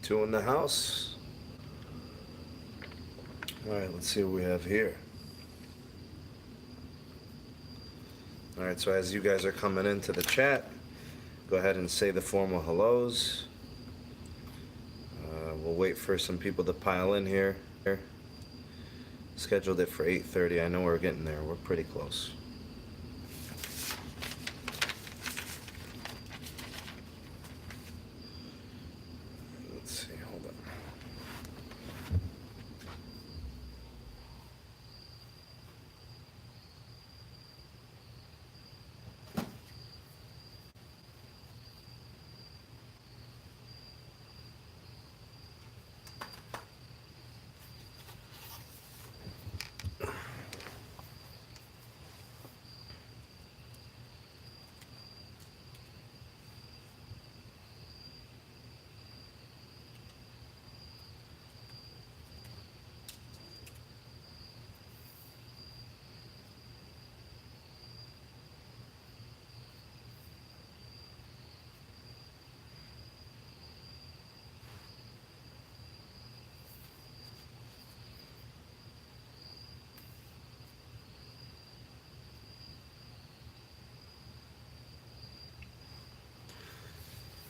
Two in the house. Alright, let's see what we have here. Alright, so as you guys are coming into the chat, go ahead and say the formal hellos. We'll wait for some people to pile in here. Scheduled it for 8:30. I know we're getting there. We're pretty close. Let's see. Hold on.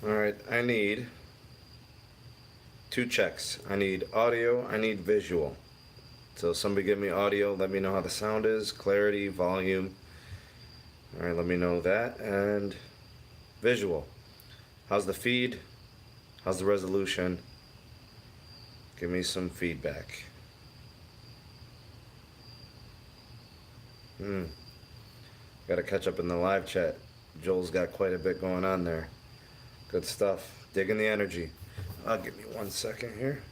Alright, I need two checks. I need audio, I need visual. So somebody give me audio, let me know how the sound is, clarity, volume. Alright, let me know that. And visual. How's the feed? How's the resolution? Give me some feedback. Gotta catch up in the live chat. Joel's got quite a bit going on there. Good stuff. Digging the energy. Give me 1 second here.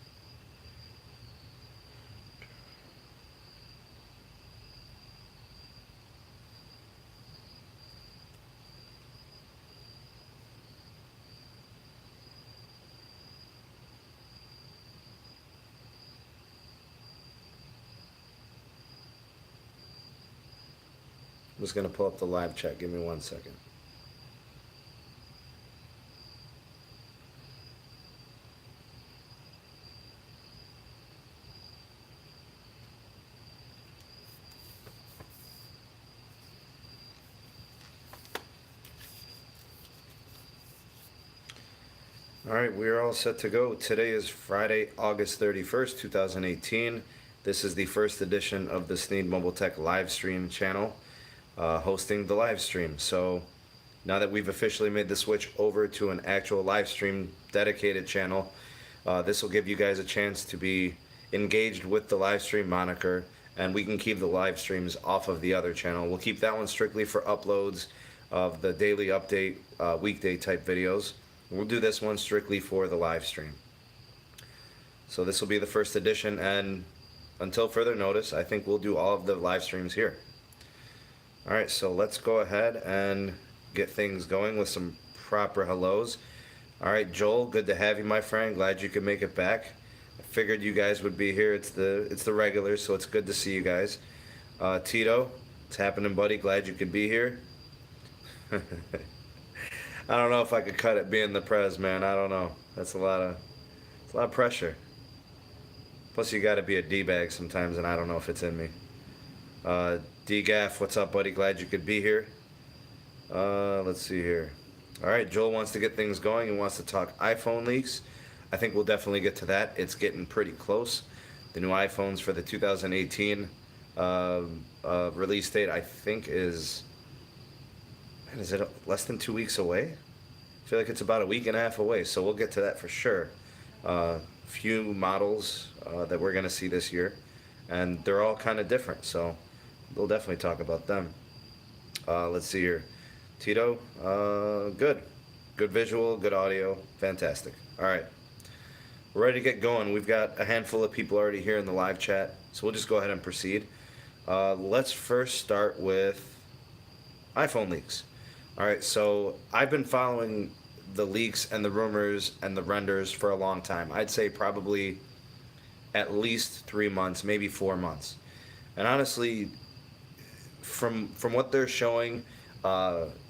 I'm just gonna pull up the live chat. Give me 1 second. All right, we are all set to go. Today is Friday, August 31st, 2018. This is the first edition of the Sneed Mobile Tech live stream channel, hosting the live stream. So now that we've officially made the switch over to an actual live stream dedicated channel, this will give you guys a chance to be engaged with the live stream moniker, and we can keep the live streams off of the other channel. We'll keep that one strictly for uploads of the daily update, weekday type videos. We'll do this one strictly for the live stream. So this will be the first edition, and until further notice, I think we'll do all of the live streams here. All right, so let's go ahead and get things going with some proper hellos. All right, Joel, good to have you, my friend. Glad you could make it back. I figured you guys would be here. It's the regulars, so it's good to see you guys. Tito, what's happening, buddy? Glad you could be here. I don't know if I could cut it being the prez, man. I don't know. That's a lot of pressure. Plus, you got to be a D-bag sometimes, and I don't know if it's in me. D-Gaff, what's up, buddy? Glad you could be here. Let's see here. All right, Joel wants to get things going. He wants to talk iPhone leaks. I think we'll definitely get to that. It's getting pretty close. The new iPhones for the 2018 release date, I think, is it less than 2 weeks away? I feel like it's about a week and a half away, so we'll get to that for sure. Few models that we're going to see this year, and they're all kind of different, so we'll definitely talk about them. Let's see here. Tito, good. Good visual, good audio, fantastic. All right, we're ready to get going. We've got a handful of people already here in the live chat, so we'll just go ahead and proceed. Let's first start with iPhone leaks. All right, so I've been following the leaks and the rumors and the renders for a long time. I'd say probably at least 3 months, maybe 4 months. And honestly, from what they're showing,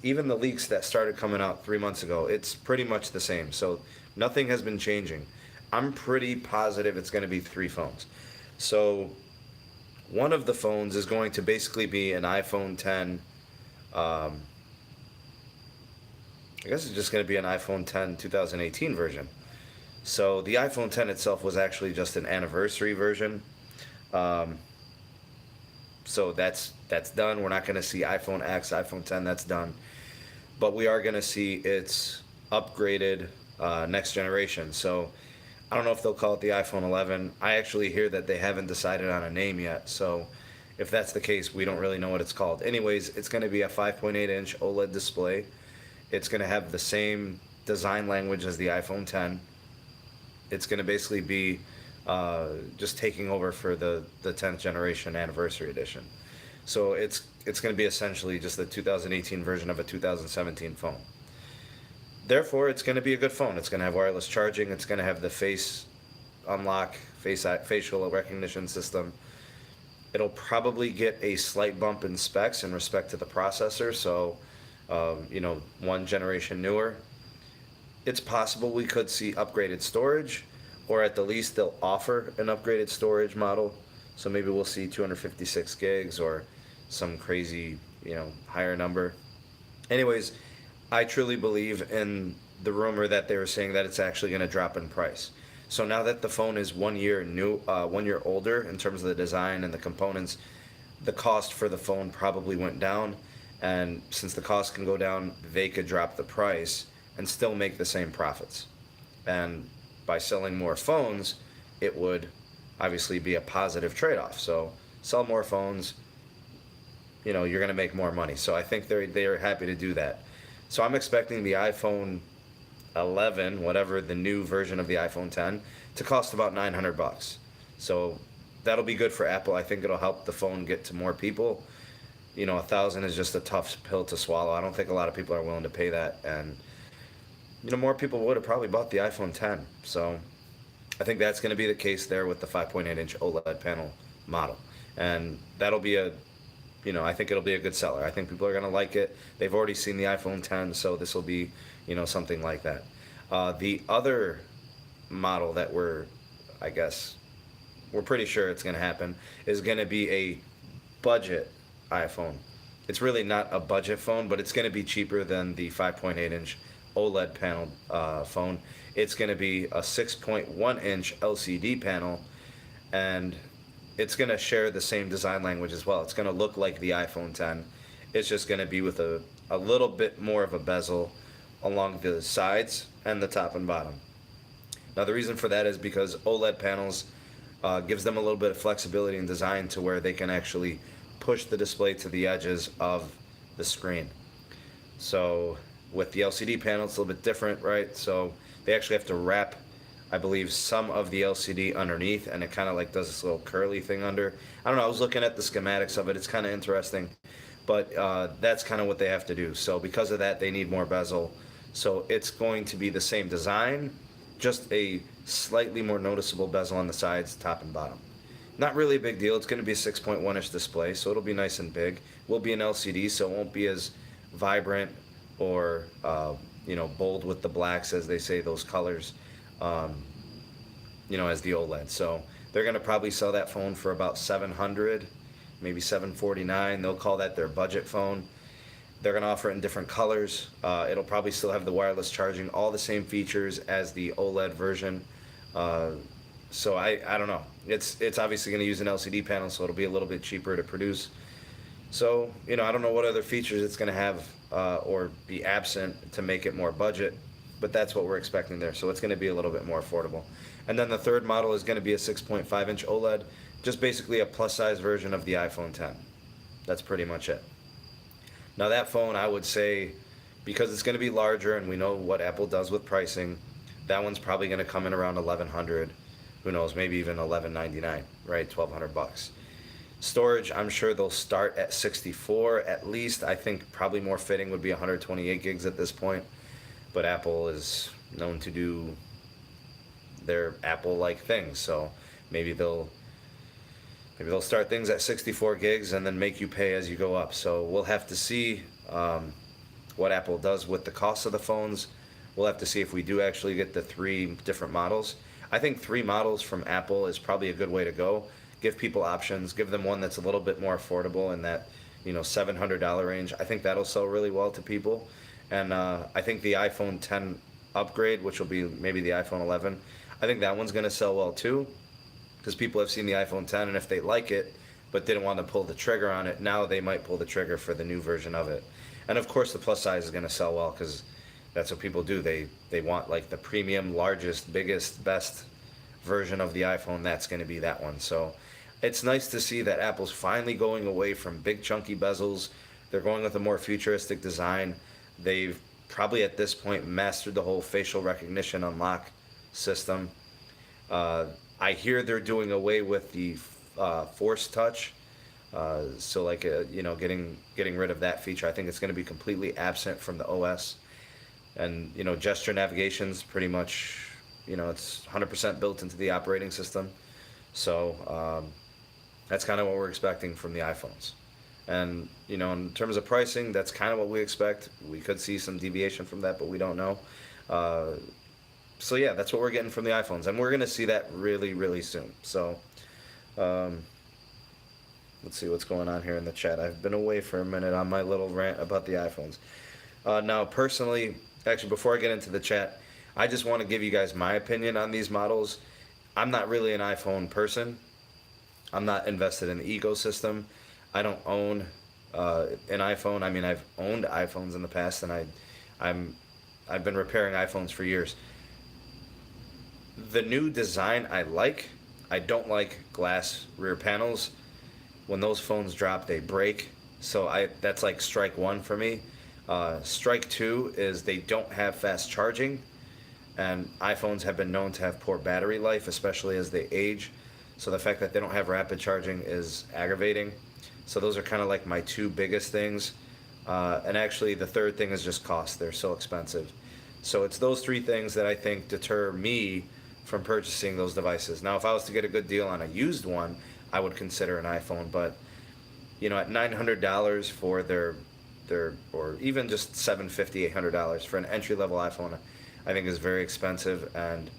even the leaks that started coming out 3 months ago, it's pretty much the same. So nothing has been changing. I'm pretty positive it's going to be 3 phones. So one of the phones is going to basically be an iPhone 10. Um, I guess it's just going to be an iPhone 10 2018 version. So the iPhone 10 itself was actually just an anniversary version. Um, so that's done. We're not going to see iPhone X, iPhone 10. That's done. But we are going to see its upgraded next generation. So I don't know if they'll call it the iPhone 11. I actually hear that they haven't decided on a name yet. So if that's the case, we don't really know what it's called. Anyways, it's going to be a 5.8-inch OLED display. It's going to have the same design language as the iPhone 10. It's going to basically be just taking over for the 10th generation anniversary edition. So it's going to be essentially just the 2018 version of a 2017 phone. Therefore, it's going to be a good phone. It's going to have wireless charging. It's going to have the face unlock, facial recognition system. It'll probably get a slight bump in specs in respect to the processor. So, one generation newer. It's possible we could see upgraded storage, or at the least they'll offer an upgraded storage model. So maybe we'll see 256 gigs or some crazy, higher number. Anyways, I truly believe in the rumor that they were saying that it's actually going to drop in price. So now that the phone is 1 year 1 year older in terms of the design and the components, the cost for the phone probably went down. And since the cost can go down, they could drop the price and still make the same profits. And by selling more phones, it would obviously be a positive trade-off. So sell more phones, you're going to make more money. So I think they're happy to do that. So I'm expecting the iPhone 11, whatever the new version of the iPhone 10, to cost about $900. So that'll be good for Apple. I think it'll help the phone get to more people. $1,000 is just a tough pill to swallow. I don't think a lot of people are willing to pay that, and more people would have probably bought the iPhone 10. So I think that's going to be the case there with the 5.8-inch OLED panel model, and that'll be I think it'll be a good seller. I think people are going to like it. They've already seen the iPhone 10, so this will be, something like that. The other model that we're pretty sure it's going to happen is going to be a budget iPhone. It's really not a budget phone, but it's going to be cheaper than the 5.8-inch OLED panel phone. It's going to be a 6.1-inch LCD panel, and it's going to share the same design language as well. It's going to look like the iPhone 10. It's just going to be with a little bit more of a bezel along the sides and the top and bottom. Now, the reason for that is because OLED panels gives them a little bit of flexibility in design to where they can actually push the display to the edges of the screen. So with the LCD panel, it's a little bit different, right? So they actually have to wrap, I believe, some of the LCD underneath, and it kind of does this little curly thing under. I don't know, I was looking at the schematics of it. It's kind of interesting, but that's kind of what they have to do. So because of that, they need more bezel. So it's going to be the same design, just a slightly more noticeable bezel on the sides, top and bottom. Not really a big deal. It's going to be a 6.1-inch display, so it'll be nice and big. Will be an LCD, so it won't be as vibrant or bold with the blacks, as they say, those colors, as the OLED. So they're going to probably sell that phone for about $700, maybe $749. They'll call that their budget phone. They're going to offer it in different colors. It'll probably still have the wireless charging, all the same features as the OLED version. So I don't know. It's obviously going to use an LCD panel, so it'll be a little bit cheaper to produce. So, I don't know what other features it's going to have or be absent to make it more budget, but that's what we're expecting there. So it's going to be a little bit more affordable. And then the third model is going to be a 6.5-inch OLED, just basically a plus-size version of the iPhone 10. That's pretty much it. Now that phone, I would say, because it's going to be larger and we know what Apple does with pricing, that one's probably going to come in around $1,100. Who knows, maybe even $1,199, right? $1,200. Storage, I'm sure they'll start at 64 at least. I think probably more fitting would be 128 gigs at this point. But Apple is known to do their Apple-like things, so maybe they'll start things at 64 gigs and then make you pay as you go up. So we'll have to see what Apple does with the cost of the phones. We'll have to see if we do actually get the 3 different models. I think 3 models from Apple is probably a good way to go. Give people options, give them one that's a little bit more affordable in that, $700 range. I think that'll sell really well to people. And I think the iPhone 10 upgrade, which will be maybe the iPhone 11, I think that one's going to sell well too, because people have seen the iPhone 10, and if they like it but didn't want to pull the trigger on it, now they might pull the trigger for the new version of it. And of course the plus size is going to sell well, because that's what people do. They want like the premium, largest, biggest, best version of the iPhone. That's going to be that one. So it's nice to see that Apple's finally going away from big chunky bezels. They're going with a more futuristic design. They've probably at this point mastered the whole facial recognition unlock system. I hear they're doing away with the Force Touch. So like getting rid of that feature. I think it's going to be completely absent from the OS. And gesture navigation's pretty much it's 100% built into the operating system. So that's kind of what we're expecting from the iPhones. And in terms of pricing, that's kind of what we expect. We could see some deviation from that, but we don't know. So yeah, that's what we're getting from the iPhones, and we're going to see that really, really soon. So let's see what's going on here in the chat. I've been away for a minute on my little rant about the iPhones. Now, personally, actually, before I get into the chat, I just want to give you guys my opinion on these models. I'm not really an iPhone person. I'm not invested in the ecosystem. I don't own an iPhone. I mean, I've owned iPhones in the past, and I've been repairing iPhones for years. The new design I like. I don't like glass rear panels. When those phones drop, they break. So that's like strike one for me. Strike two is they don't have fast charging, and iPhones have been known to have poor battery life, especially as they age. So the fact that they don't have rapid charging is aggravating. So those are kind of like my two biggest things. And actually the third thing is just cost. They're so expensive. So it's those three things that I think deter me from purchasing those devices. Now, if I was to get a good deal on a used one, I would consider an iPhone. But at $900 for their or even just $750, $800 for an entry-level iPhone, I think is very expensive. And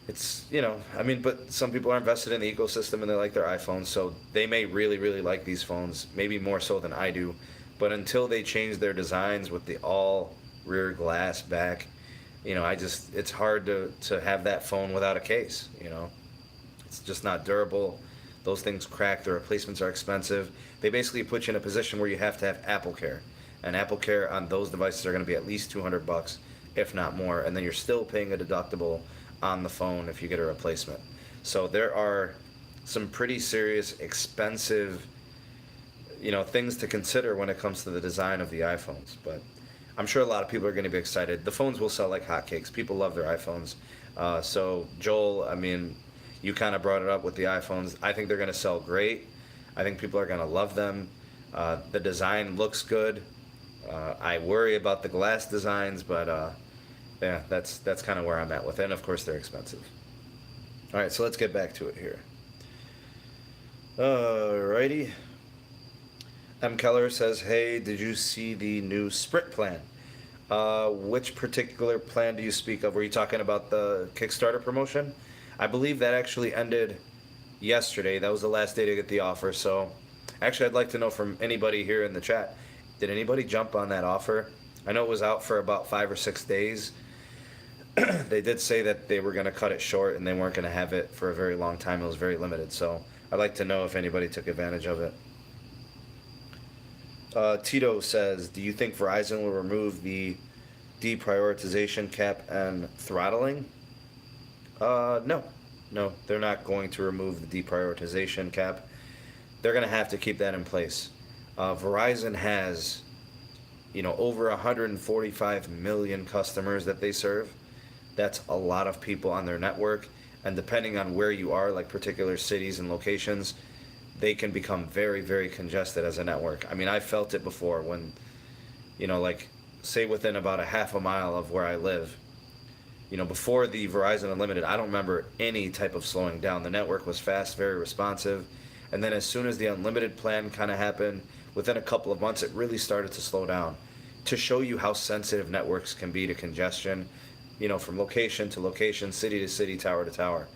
it's, but some people are invested in the ecosystem and they like their iPhones, so they may really, really like these phones, maybe more so than I do. But until they change their designs with the all rear glass back, it's hard to have that phone without a case. It's just not durable. Those things crack. The replacements are expensive. They basically put you in a position where you have to have Apple Care, and Apple Care on those devices are going to be at least $200, if not more, and then you're still paying a deductible on the phone if you get a replacement. So there are some pretty serious, expensive, things to consider when it comes to the design of the iPhones. But I'm sure a lot of people are going to be excited. The phones will sell like hotcakes. People love their iPhones. So Joel, you kind of brought it up with the iPhones. I think they're going to sell great. I think people are going to love them. The design looks good. I worry about the glass designs, but yeah, that's kind of where I'm at with it. And of course, they're expensive. All right, so let's get back to it here. Alrighty. M. Keller says, hey, did you see the new Sprint plan? Which particular plan do you speak of? Were you talking about the Kickstarter promotion? I believe that actually ended yesterday. That was the last day to get the offer. So actually, I'd like to know from anybody here in the chat, did anybody jump on that offer? I know it was out for about 5 or 6 days. They did say that they were going to cut it short and they weren't going to have it for a very long time. It was very limited. So I'd like to know if anybody took advantage of it. Tito says, do you think Verizon will remove the deprioritization cap and throttling? No, they're not going to remove the deprioritization cap. They're going to have to keep that in place. Verizon has, over 145 million customers that they serve. That's a lot of people on their network. And depending on where you are, like particular cities and locations, they can become very, very congested as a network. I felt it before when, say within about a half a mile of where I live, before the Verizon Unlimited, I don't remember any type of slowing down. The network was fast, very responsive. And then as soon as the Unlimited plan kind of happened, within a couple of months, it really started to slow down. To show you how sensitive networks can be to congestion, from location to location, city to city, tower to tower.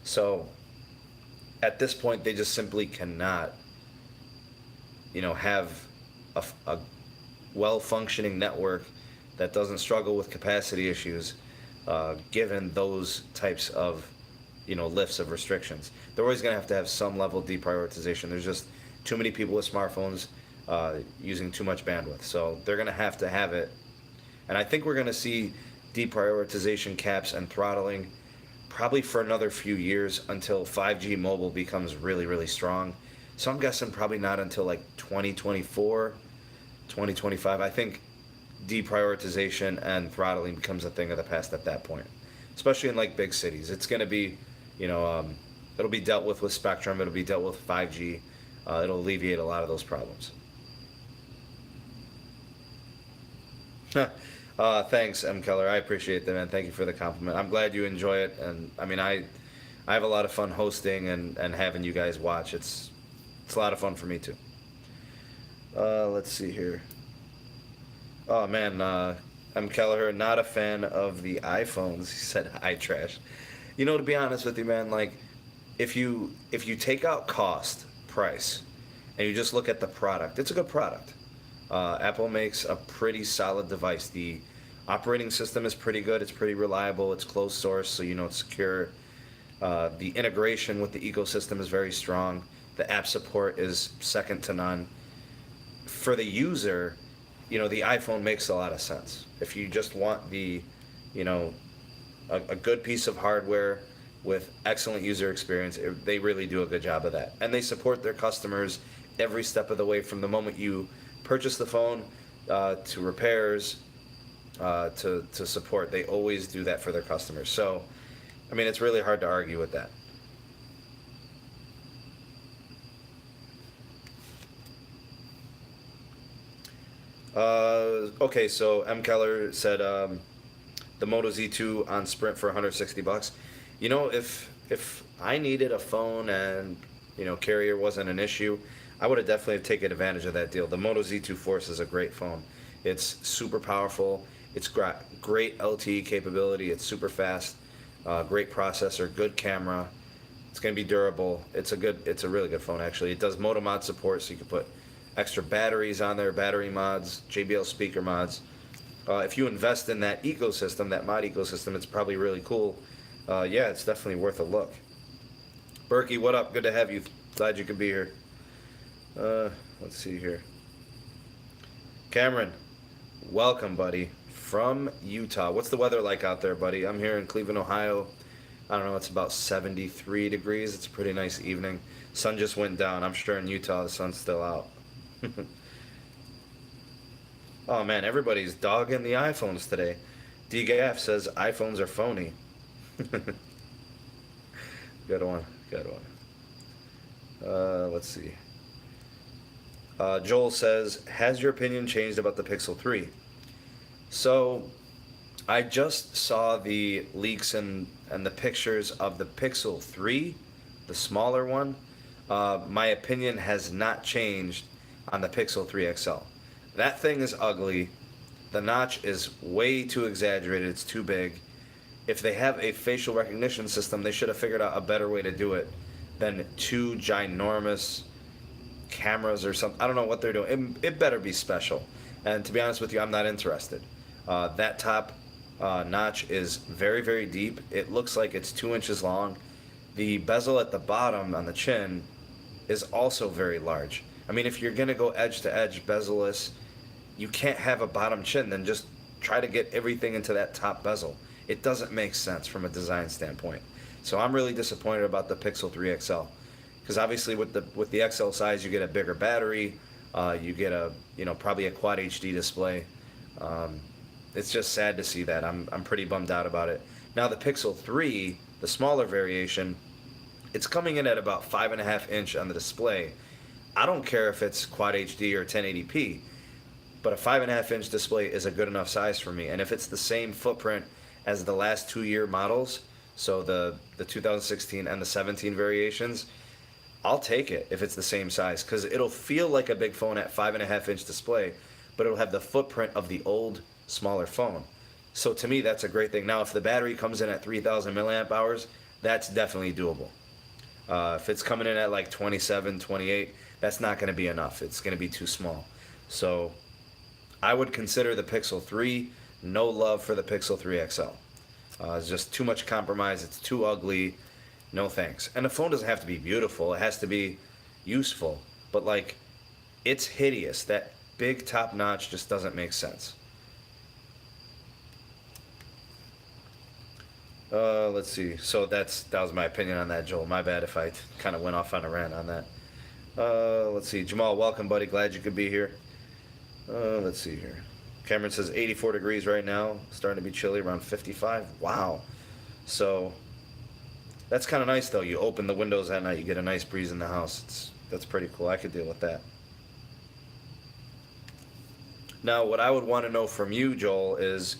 So at this point, they just simply cannot, have a well-functioning network that doesn't struggle with capacity issues, given those types of, lifts of restrictions. They're always going to have some level of deprioritization. There's just too many people with smartphones using too much bandwidth. So they're going to have it. And I think we're going to see deprioritization caps and throttling probably for another few years until 5G mobile becomes really, really strong. So I'm guessing probably not until like 2024, 2025. I think deprioritization and throttling becomes a thing of the past at that point, especially in like big cities. It's going to be, it'll be dealt with spectrum. It'll be dealt with 5G. It'll alleviate a lot of those problems. Thanks, M. Keller. I appreciate that, man. Thank you for the compliment. I'm glad you enjoy it. And I mean, I have a lot of fun hosting and having you guys watch. It's a lot of fun for me too. Let's see here. Oh man, M. Kelleher, not a fan of the iPhones. He said eye trash. To be honest with you, man, like if you take out cost, price, and you just look at the product, it's a good product. Apple makes a pretty solid device. The operating system is pretty good. It's pretty reliable. It's closed source, so it's secure. The integration with the ecosystem is very strong. The app support is second to none. For the user, the iPhone makes a lot of sense. If you just want a good piece of hardware with excellent user experience, they really do a good job of that. And they support their customers every step of the way from the moment you purchase the phone to repairs to support. They always do that for their customers. So, I mean, it's really hard to argue with that. Okay, so M. Keller said the Moto Z2 on Sprint for $160. If I needed a phone and carrier wasn't an issue, I would have definitely taken advantage of that deal. The Moto Z2 Force is a great phone. It's super powerful. It's got great LTE capability. It's super fast. Great processor. Good camera. It's going to be durable. It's a really good phone actually. It does Moto Mod support, so you can put extra batteries on there, battery mods, JBL speaker mods. If you invest in that ecosystem, that mod ecosystem, it's probably really cool. Yeah, it's definitely worth a look. Berkey, what up? Good to have you. Glad you could be here. Let's see here. Cameron, welcome, buddy, from Utah. What's the weather like out there, buddy? I'm here in Cleveland, Ohio. I don't know, it's about 73 degrees. It's a pretty nice evening. Sun just went down. I'm sure in Utah the sun's still out. Oh man, everybody's dogging the iPhones today. DGAF says iPhones are phony. Good one. Let's see. Joel says, has your opinion changed about the Pixel 3? So, I just saw the leaks and the pictures of the Pixel 3, the smaller one. My opinion has not changed on the Pixel 3 XL. That thing is ugly. The notch is way too exaggerated. It's too big. If they have a facial recognition system, they should have figured out a better way to do it than two ginormous cameras or something. I don't know what they're doing. It better be special. And to be honest with you, I'm not interested. That top notch is very, very deep. It looks like it's 2 inches long. The bezel at the bottom on the chin is also very large. I mean, if you're going to go edge to edge bezel-less, you can't have a bottom chin. Then just try to get everything into that top bezel. It doesn't make sense from a design standpoint. So I'm really disappointed about the Pixel 3 XL. Because obviously with the XL size, you get a bigger battery. You get probably a Quad HD display. It's just sad to see that. I'm pretty bummed out about it. Now the Pixel 3, the smaller variation, it's coming in at about 5.5 inch on the display. I don't care if it's Quad HD or 1080p, but a 5.5 inch display is a good enough size for me. And if it's the same footprint as the last 2-year models, so the 2016 and the 17 variations, I'll take it if it's the same size, because it'll feel like a big phone at 5.5 inch display, but it'll have the footprint of the old smaller phone. So to me, that's a great thing. Now, if the battery comes in at 3,000 milliamp hours, that's definitely doable. If it's coming in at like 27, 28, that's not going to be enough. It's going to be too small. So I would consider the Pixel 3. No love for the Pixel 3 XL. It's just too much compromise. It's too ugly. No thanks. And the phone doesn't have to be beautiful. It has to be useful. But like, it's hideous. That big top notch just doesn't make sense. Let's see. So that was my opinion on that, Joel. My bad if I kind of went off on a rant on that. Let's see. Jamal, welcome, buddy. Glad you could be here. Let's see here. Cameron says 84 degrees right now. Starting to be chilly, around 55. Wow. So that's kind of nice, though. You open the windows at night, you get a nice breeze in the house. That's pretty cool. I could deal with that. Now, what I would want to know from you, Joel, is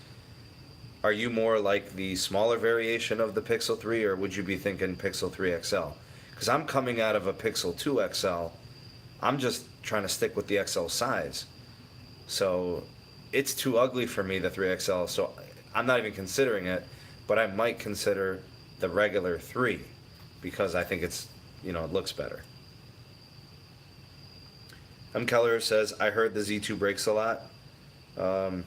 are you more like the smaller variation of the Pixel 3, or would you be thinking Pixel 3 XL? Because I'm coming out of a Pixel 2 XL. I'm just trying to stick with the XL size. So it's too ugly for me, the 3XL, so I'm not even considering it, but I might consider the regular 3 because I think it's, it looks better. M. Keller says, I heard the Z2 breaks a lot. I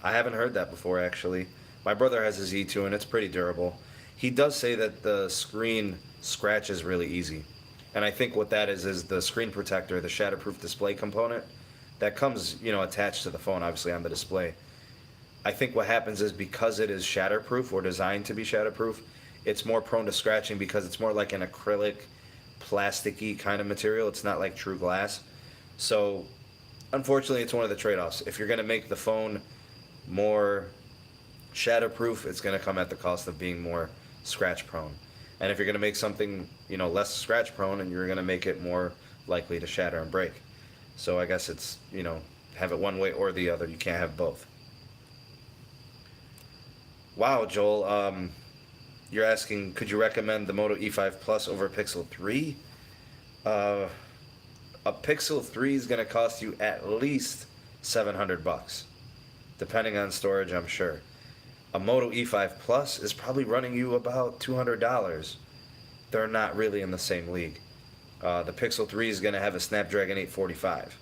haven't heard that before, actually. My brother has a Z2 and it's pretty durable. He does say that the screen scratches really easy. And I think what that is the screen protector, the shatterproof display component that comes, attached to the phone, obviously on the display. I think what happens is because it is shatterproof or designed to be shatterproof, it's more prone to scratching because it's more like an acrylic, plasticky kind of material. It's not like true glass. So unfortunately, it's one of the trade-offs. If you're going to make the phone more shatterproof, it's going to come at the cost of being more scratch prone. And if you're going to make something, less scratch prone, and you're going to make it more likely to shatter and break. So I guess it's, have it one way or the other. You can't have both. Wow, Joel, you're asking, could you recommend the Moto E5 Plus over Pixel 3? A Pixel 3 is going to cost you at least $700, depending on storage, I'm sure. A Moto E5 Plus is probably running you about $200. They're not really in the same league. The Pixel 3 is going to have a Snapdragon 845.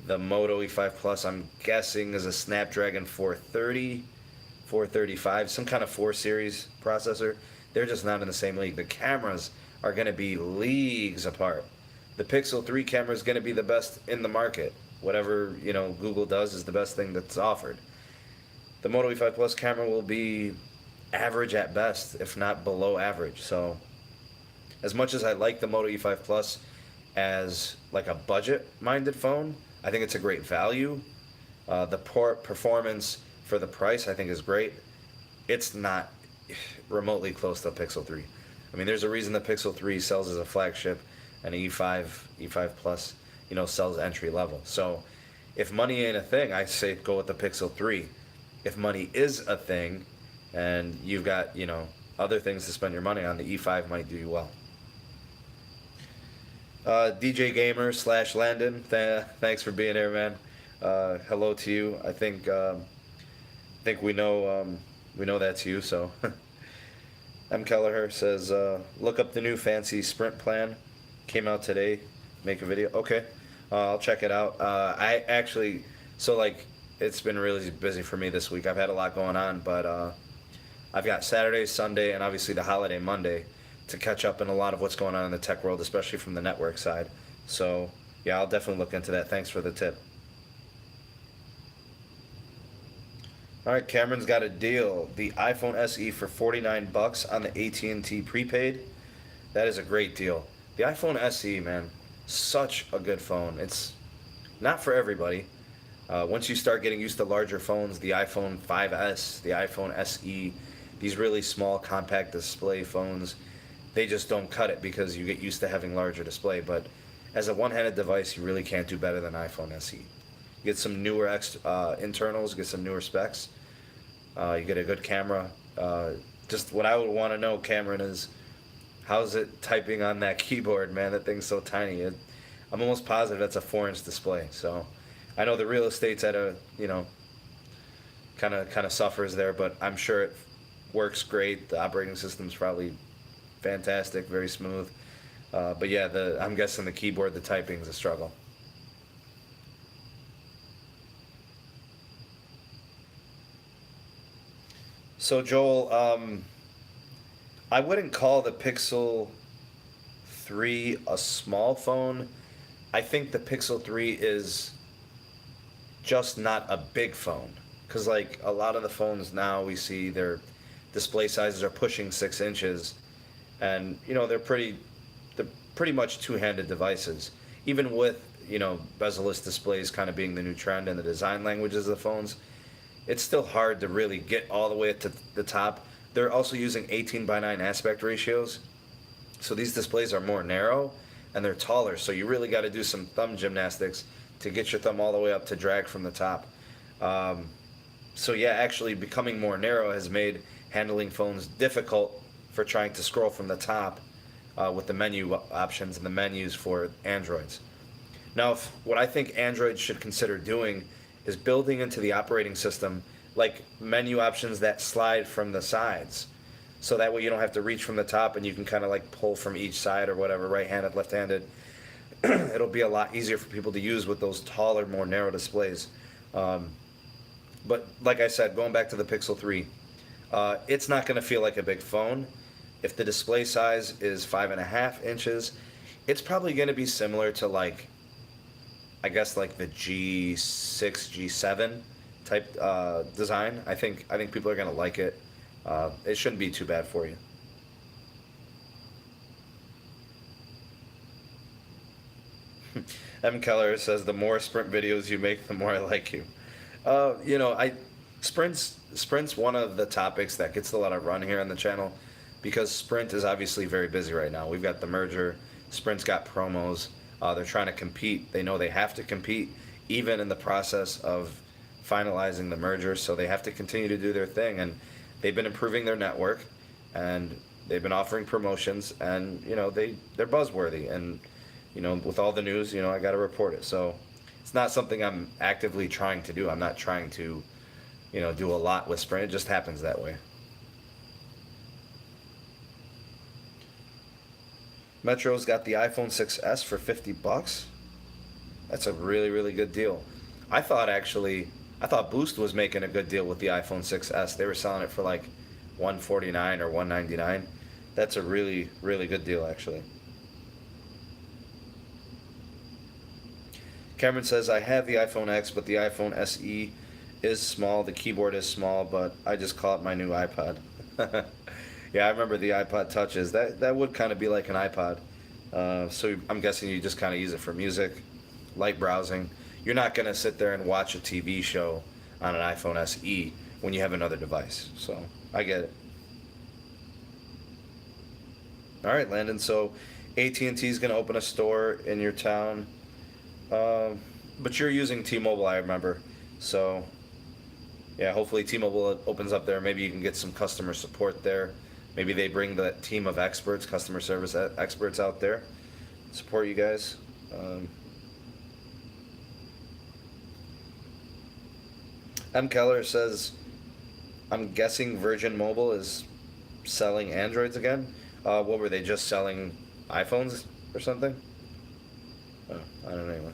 The Moto E5 Plus, I'm guessing, is a Snapdragon 430, 435, some kind of 4 series processor. They're just not in the same league. The cameras are going to be leagues apart. The Pixel 3 camera is going to be the best in the market. Whatever, Google does is the best thing that's offered. The Moto E5 Plus camera will be average at best, if not below average. So as much as I like the Moto E5 Plus as like a budget-minded phone, I think it's a great value. The performance for the price, I think, is great. It's not remotely close to a Pixel 3. I mean, there's a reason the Pixel 3 sells as a flagship, and an E5 Plus, sells entry level. So if money ain't a thing, I say go with the Pixel 3. If money is a thing, and you've got, other things to spend your money on, the E5 might do you well. DJ Gamer / Landon, thanks for being here, man. Hello to you. I think we know that's you. So, M. Kelleher says, look up the new fancy Sprint plan. Came out today. Make a video. Okay, I'll check it out. I actually, it's been really busy for me this week. I've had a lot going on, but I've got Saturday, Sunday, and obviously the holiday Monday to catch up in a lot of what's going on in the tech world, especially from the network side. So, yeah, I'll definitely look into that. Thanks for the tip. All right, Cameron's got a deal. The iPhone SE for $49 on the AT&T prepaid. That is a great deal. The iPhone SE, man, such a good phone. It's not for everybody. Once you start getting used to larger phones, the iPhone 5S, the iPhone SE, these really small compact display phones, they just don't cut it because you get used to having larger display. But as a one-handed device, you really can't do better than iPhone SE. You get some newer internals, get some newer specs. You get a good camera. Just what I would want to know, Cameron, is how's it typing on that keyboard, man? That thing's so tiny. I'm almost positive that's a 4-inch display. So I know the real estate's at a, kind of suffers there, but I'm sure it works great. The operating system's probably fantastic, very smooth. But yeah, I'm guessing the keyboard, the typing's a struggle. So Joel, I wouldn't call the Pixel 3 a small phone. I think the Pixel 3 is just not a big phone. Because, like, a lot of the phones now we see their display sizes are pushing 6 inches. And, they're pretty much two-handed devices. Even with, bezel-less displays kind of being the new trend in the design languages of the phones, it's still hard to really get all the way to the top. They're also using 18:9 aspect ratios. So these displays are more narrow and they're taller. So you really got to do some thumb gymnastics to get your thumb all the way up to drag from the top. So yeah, actually becoming more narrow has made handling phones difficult for trying to scroll from the top with the menu options and the menus for Androids. Now, what I think Android should consider doing is building into the operating system like menu options that slide from the sides. So that way you don't have to reach from the top and you can kind of like pull from each side or whatever, right-handed, left-handed. It'll be a lot easier for people to use with those taller, more narrow displays. But like I said, going back to the Pixel 3, it's not going to feel like a big phone. If the display size is 5.5 inches, it's probably going to be similar to like, I guess like the G6, G7 type design. I think people are going to like it. It shouldn't be too bad for you. M. Keller says, the more sprint videos you make, the more I like you. I Sprint's one of the topics that gets a lot of run here on the channel because Sprint is obviously very busy right now. We've got the merger. Sprint's got promos. They're trying to compete. They know they have to compete even in the process of finalizing the merger, so they have to continue to do their thing. And they've been improving their network, and they've been offering promotions, and they're buzzworthy. And with all the news, I got to report it. So it's not something I'm actively trying to do. I'm not trying to, do a lot with Sprint. It just happens that way. Metro's got the iPhone 6s for $50. That's a really, really good deal. I thought Boost was making a good deal with the iPhone 6s. They were selling it for like $149 or $199. That's a really, really good deal, actually. Cameron says, I have the iPhone X, but the iPhone SE is small. The keyboard is small, but I just call it my new iPod. Yeah, I remember the iPod Touches. That would kind of be like an iPod. So I'm guessing you just kind of use it for music, light browsing. You're not going to sit there and watch a TV show on an iPhone SE when you have another device. So I get it. All right, Landon. So AT&T is going to open a store in your town. But you're using T-Mobile, I remember. So yeah, hopefully T-Mobile opens up there. Maybe you can get some customer support there. Maybe they bring that team of experts, customer service experts out there, support you guys. M. Keller says, I'm guessing Virgin Mobile is selling Androids again. What were they, just selling iPhones or something? Oh, I don't know anyway.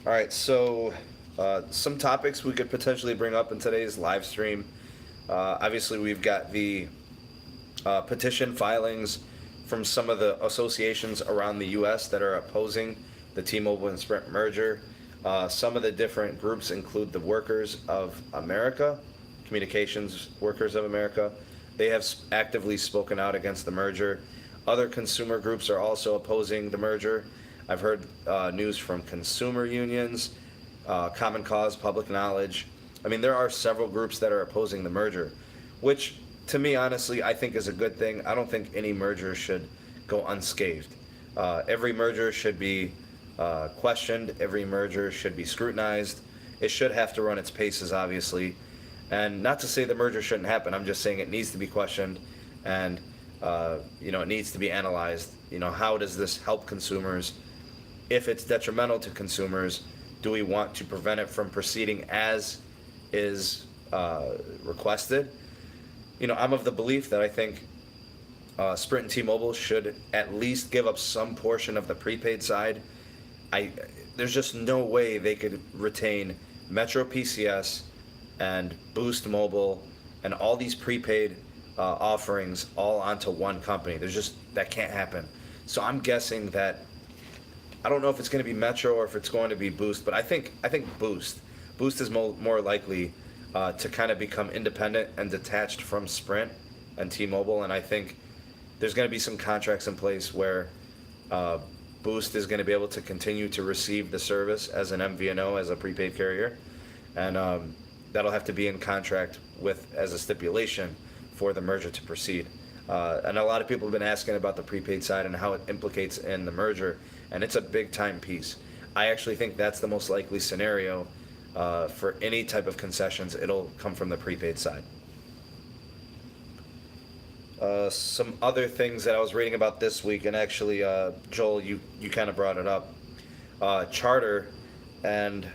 All right, so some topics we could potentially bring up in today's live stream. Obviously, we've got the petition filings from some of the associations around the U.S. that are opposing the T-Mobile and Sprint merger. Some of the different groups include the Workers of America, Communications Workers of America. They have actively spoken out against the merger. Other consumer groups are also opposing the merger. I've heard news from consumer unions, Common Cause, Public Knowledge. I mean, there are several groups that are opposing the merger, which, to me, honestly, I think is a good thing. I don't think any merger should go unscathed. Every merger should be questioned. Every merger should be scrutinized. It should have to run its paces, obviously. And not to say the merger shouldn't happen. I'm just saying it needs to be questioned, and it needs to be analyzed. How does this help consumers? If it's detrimental to consumers, do we want to prevent it from proceeding as is requested? I'm of the belief that I think Sprint and T-Mobile should at least give up some portion of the prepaid side. There's just no way they could retain Metro PCS and Boost Mobile and all these prepaid offerings all onto one company. That can't happen. So I'm guessing that, I don't know if it's going to be Metro or if it's going to be Boost, but I think Boost. Boost is more likely to kind of become independent and detached from Sprint and T-Mobile, and I think there's going to be some contracts in place where Boost is going to be able to continue to receive the service as an MVNO, as a prepaid carrier, and that'll have to be in contract as a stipulation for the merger to proceed. And a lot of people have been asking about the prepaid side and how it implicates in the merger, and it's a big time piece. I actually think that's the most likely scenario for any type of concessions. It'll come from the prepaid side. Some other things that I was reading about this week, and actually, Joel, you kind of brought it up. Charter, and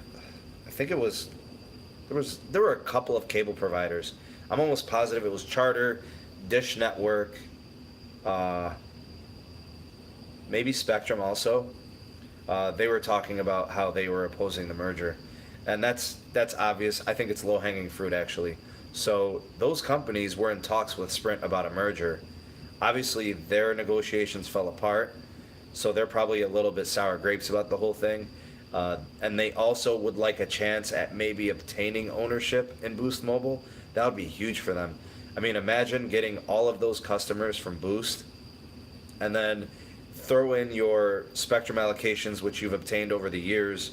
I think there were a couple of cable providers. I'm almost positive it was Charter, Dish Network, maybe Spectrum also. They were talking about how they were opposing the merger, and that's obvious. I think it's low-hanging fruit, actually. So those companies were in talks with Sprint about a merger. Obviously, their negotiations fell apart, so they're probably a little bit sour grapes about the whole thing. And they also would like a chance at maybe obtaining ownership in Boost Mobile. That would be huge for them. I mean, imagine getting all of those customers from Boost, and then throw in your spectrum allocations, which you've obtained over the years.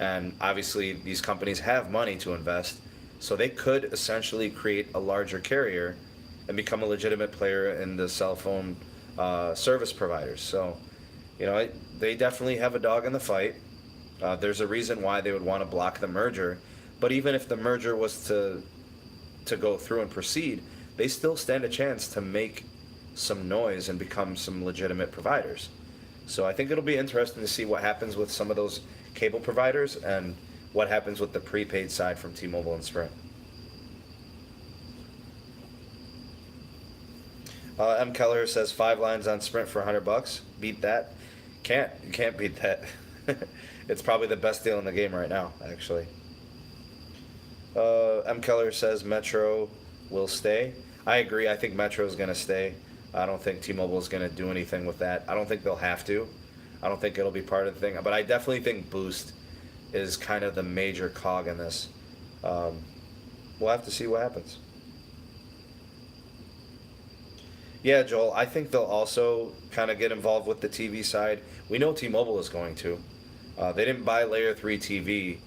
And obviously, these companies have money to invest, so they could essentially create a larger carrier and become a legitimate player in the cell phone service providers. So, they definitely have a dog in the fight. There's a reason why they would want to block the merger. But even if the merger was to go through and proceed, they still stand a chance to make some noise and become some legitimate providers. So I think it'll be interesting to see what happens with some of those cable providers and what happens with the prepaid side from T-Mobile and Sprint. M. Keller says 5 lines on Sprint for $100. Beat that? You can't beat that. It's probably the best deal in the game right now, actually. M. Keller says Metro will stay. I agree. I think Metro is going to stay. I don't think T-Mobile is going to do anything with that. I don't think they'll have to. I don't think it'll be part of the thing. But I definitely think Boost is kind of the major cog in this. We'll have to see what happens. Yeah, Joel, I think they'll also kind of get involved with the TV side. We know T-Mobile is going to. They didn't buy Layer 3 TV,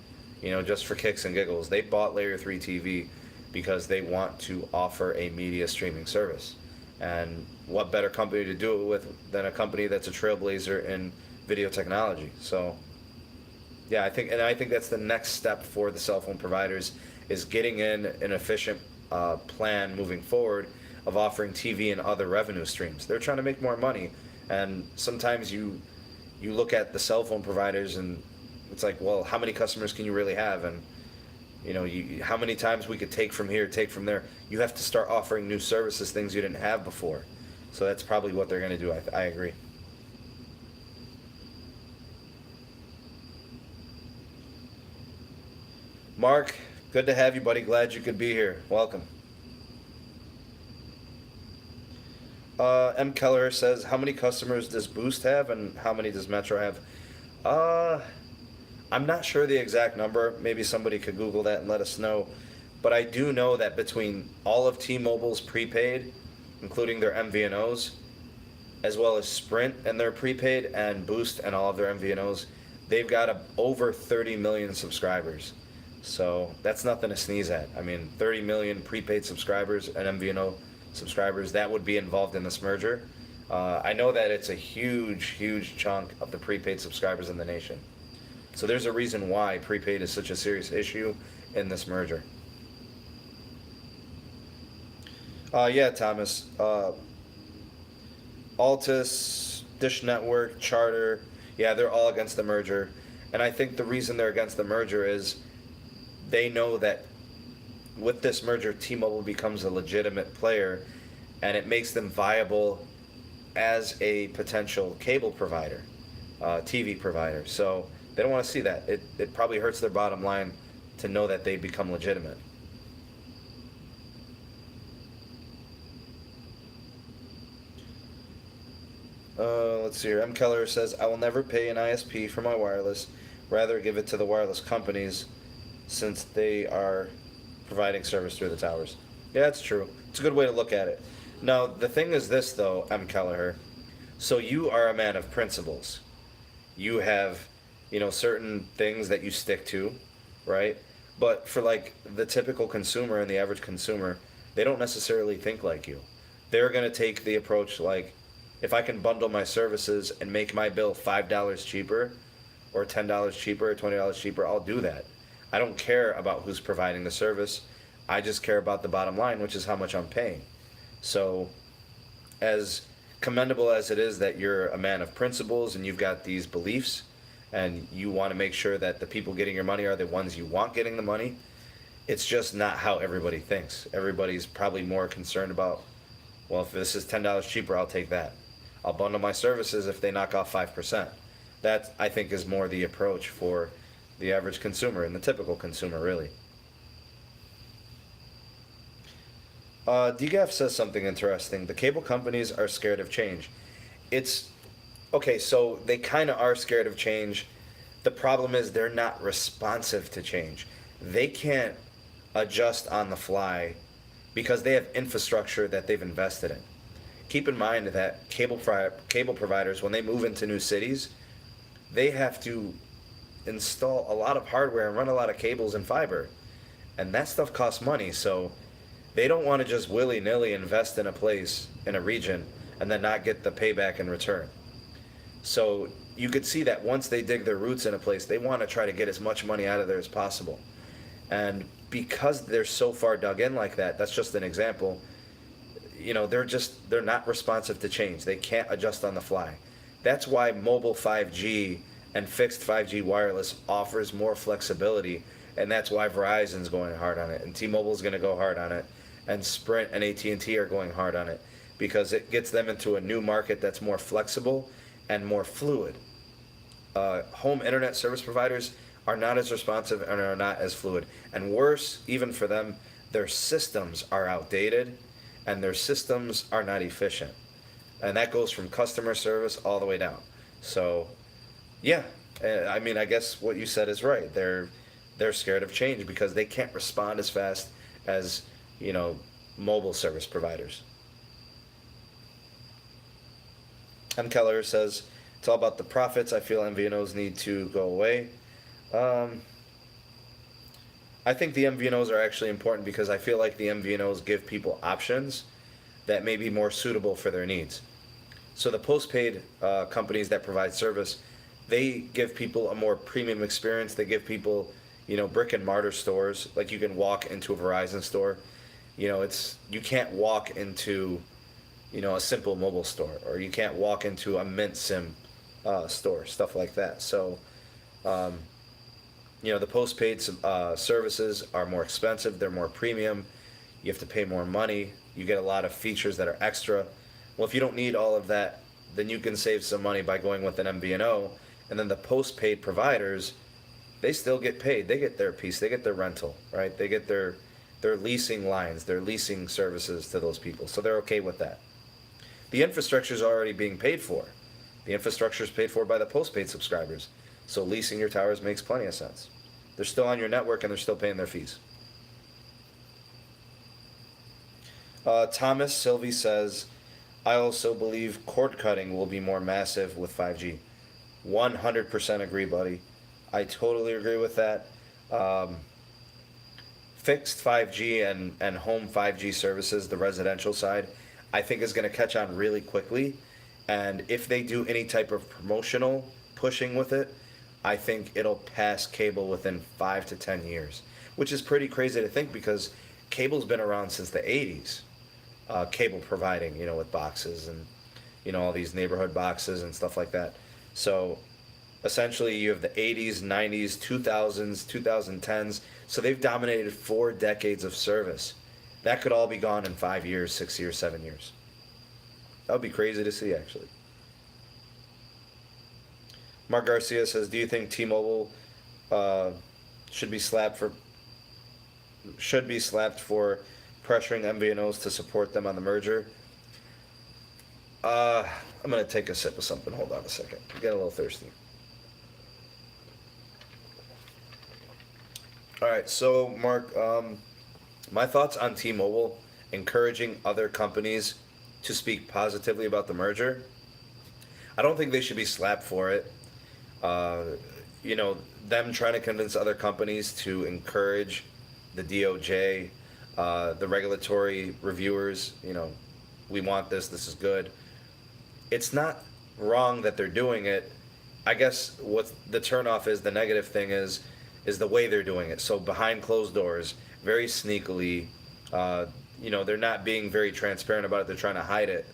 just for kicks and giggles. They bought Layer 3 TV because they want to offer a media streaming service. And what better company to do it with than a company that's a trailblazer in video technology? So, yeah, I think that's the next step for the cell phone providers, is getting in an efficient plan moving forward of offering TV and other revenue streams. They're trying to make more money, and sometimes you look at the cell phone providers and it's like, well, how many customers can you really have? And how many times we could take from here, take from there. You have to start offering new services, things you didn't have before. So that's probably what they're going to do. I agree. Mark, good to have you, buddy. Glad you could be here. Welcome. M. Keller says, how many customers does Boost have and how many does Metro have? I'm not sure the exact number. Maybe somebody could Google that and let us know. But I do know that between all of T-Mobile's prepaid, including their MVNOs, as well as Sprint and their prepaid, and Boost and all of their MVNOs, they've got over 30 million subscribers. So that's nothing to sneeze at. I mean, 30 million prepaid subscribers and MVNO subscribers that would be involved in this merger. I know that it's a huge, huge chunk of the prepaid subscribers in the nation. So there's a reason why prepaid is such a serious issue in this merger. Yeah, Thomas. Altus, Dish Network, Charter, yeah, they're all against the merger. And I think the reason they're against the merger is they know that with this merger, T-Mobile becomes a legitimate player, and it makes them viable as a potential cable provider, TV provider. So they don't want to see that. It probably hurts their bottom line to know that they become legitimate. Let's see here. M. Keller says, I will never pay an ISP for my wireless. Rather give it to the wireless companies since they are providing service through the towers. Yeah, that's true. It's a good way to look at it. Now, the thing is this, though, M. Kelleher. So you are a man of principles. You have, certain things that you stick to, right? But for like the typical consumer and the average consumer, they don't necessarily think like you. They're going to take the approach like, if I can bundle my services and make my bill $5 cheaper or $10 cheaper or $20 cheaper, I'll do that. I don't care about who's providing the service. I just care about the bottom line, which is how much I'm paying. So as commendable as it is that you're a man of principles and you've got these beliefs and you want to make sure that the people getting your money are the ones you want getting the money, it's just not how everybody thinks. Everybody's probably more concerned about, well, if this is $10 cheaper, I'll take that. I'll bundle my services if they knock off 5%. That, I think, is more the approach for the average consumer and the typical consumer, really. DGAF says something interesting. The cable companies are scared of change. It's, okay, so they kind of are scared of change. The problem is they're not responsive to change. They can't adjust on the fly because they have infrastructure that they've invested in. Keep in mind that cable providers, when they move into new cities, they have to install a lot of hardware and run a lot of cables and fiber. And that stuff costs money, so they don't want to just willy-nilly invest in a place, in a region, and then not get the payback in return. So you could see that once they dig their roots in a place, they want to try to get as much money out of there as possible. And because they're so far dug in like that, that's just an example, they're not responsive to change. They can't adjust on the fly. That's why mobile 5G and fixed 5G wireless offers more flexibility, and that's why Verizon's going hard on it, and T-Mobile's going to go hard on it, and Sprint and AT&T are going hard on it, because it gets them into a new market that's more flexible and more fluid. Home internet service providers are not as responsive and are not as fluid. And worse, even for them, their systems are outdated and their systems are not efficient. And that goes from customer service all the way down. So, yeah, I mean, I guess what you said is right. They're scared of change because they can't respond as fast as, mobile service providers. M. Keller says, it's all about the profits. I feel MVNOs need to go away. I think the MVNOs are actually important because I feel like the MVNOs give people options that may be more suitable for their needs. So the postpaid companies that provide service, they give people a more premium experience. They give people, brick and mortar stores. Like you can walk into a Verizon store. You can't walk into, a simple mobile store, or you can't walk into a Mint Sim store, stuff like that. So, the postpaid services are more expensive. They're more premium. You have to pay more money. You get a lot of features that are extra. Well, if you don't need all of that, then you can save some money by going with an MVNO. And then the postpaid providers, they still get paid. They get their piece. They get their rental, right? They get their leasing lines, their leasing services to those people. So they're okay with that. The infrastructure is already being paid for. The infrastructure is paid for by the postpaid subscribers. So leasing your towers makes plenty of sense. They're still on your network and they're still paying their fees. Thomas Sylvie says, I also believe cord cutting will be more massive with 5G. 100% agree, buddy. I totally agree with that. Fixed 5G and home 5G services, the residential side, I think is going to catch on really quickly. And if they do any type of promotional pushing with it, I think it'll pass cable within 5 to 10 years, which is pretty crazy to think because cable's been around since the 80s. Cable providing, with boxes and, all these neighborhood boxes and stuff like that. So Essentially, you have the 80s, 90s, 2000s, 2010s. So they've dominated 4 decades of service. That could all be gone in 5 years, 6 years, 7 years. That would be crazy to see, actually. Mark Garcia says, "Do you think T-Mobile uh, should be slapped for pressuring MVNOs to support them on the merger?" Uh, I'm gonna take a sip of something. Hold on a second. Get a little thirsty. All right, so Mark, my thoughts on T-Mobile encouraging other companies to speak positively about the merger. I don't think they should be slapped for it. Uh, them trying to convince other companies to encourage the DOJ, the regulatory reviewers. We want this. This is good. It's not wrong that they're doing it. I guess what the turnoff is, the negative thing is the way they're doing it. So behind closed doors, very sneakily. They're not being very transparent about it. They're trying to hide it.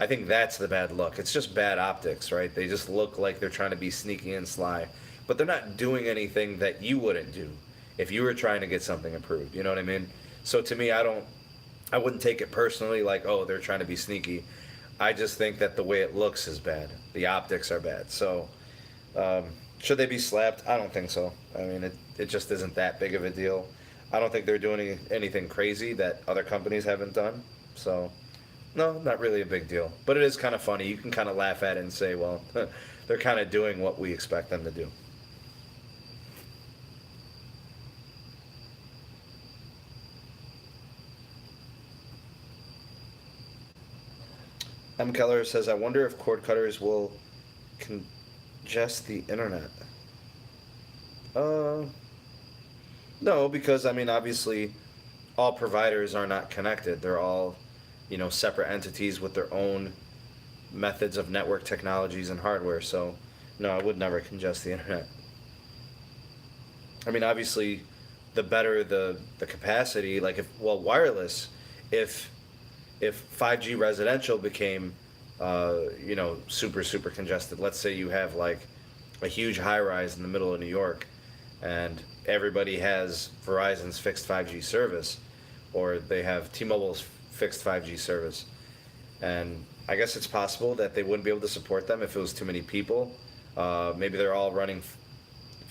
I think that's the bad look. It's just bad optics, right? They just look like they're trying to be sneaky and sly, but they're not doing anything that you wouldn't do if you were trying to get something approved. You know what I mean? So to me, I wouldn't take it personally like, oh, they're trying to be sneaky. I just think that the way it looks is bad. The optics are bad. So should they be slapped? I don't think so. I mean, it just isn't that big of a deal. I don't think they're doing anything crazy that other companies haven't done. So, no, not really a big deal. But it is kind of funny. You can kind of laugh at it and say, well, they're kind of doing what we expect them to do. M. Keller says, I wonder if cord cutters will congest the internet. Uh, no, because, I mean, obviously, all providers are not connected. They're all, separate entities with their own methods of network technologies and hardware. So, no, I would never congest the internet. I mean, obviously, the better the capacity, like wireless, if 5G residential became, super super congested. Let's say you have like a huge high rise in the middle of New York, and everybody has Verizon's fixed 5G service, or they have T-Mobile's fixed 5G service, and I guess it's possible that they wouldn't be able to support them if it was too many people. Maybe they're all running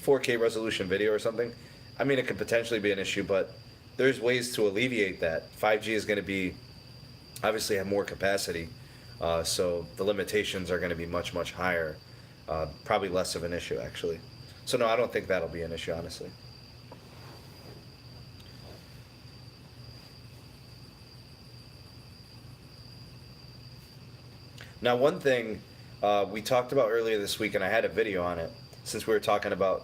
4K resolution video or something. I mean, it could potentially be an issue, but there's ways to alleviate that. 5G is going to be obviously have more capacity, so the limitations are going to be much much higher. Probably less of an issue actually. So no, I don't think that'll be an issue honestly. Now, one thing we talked about earlier this week, and I had a video on it, since we were talking about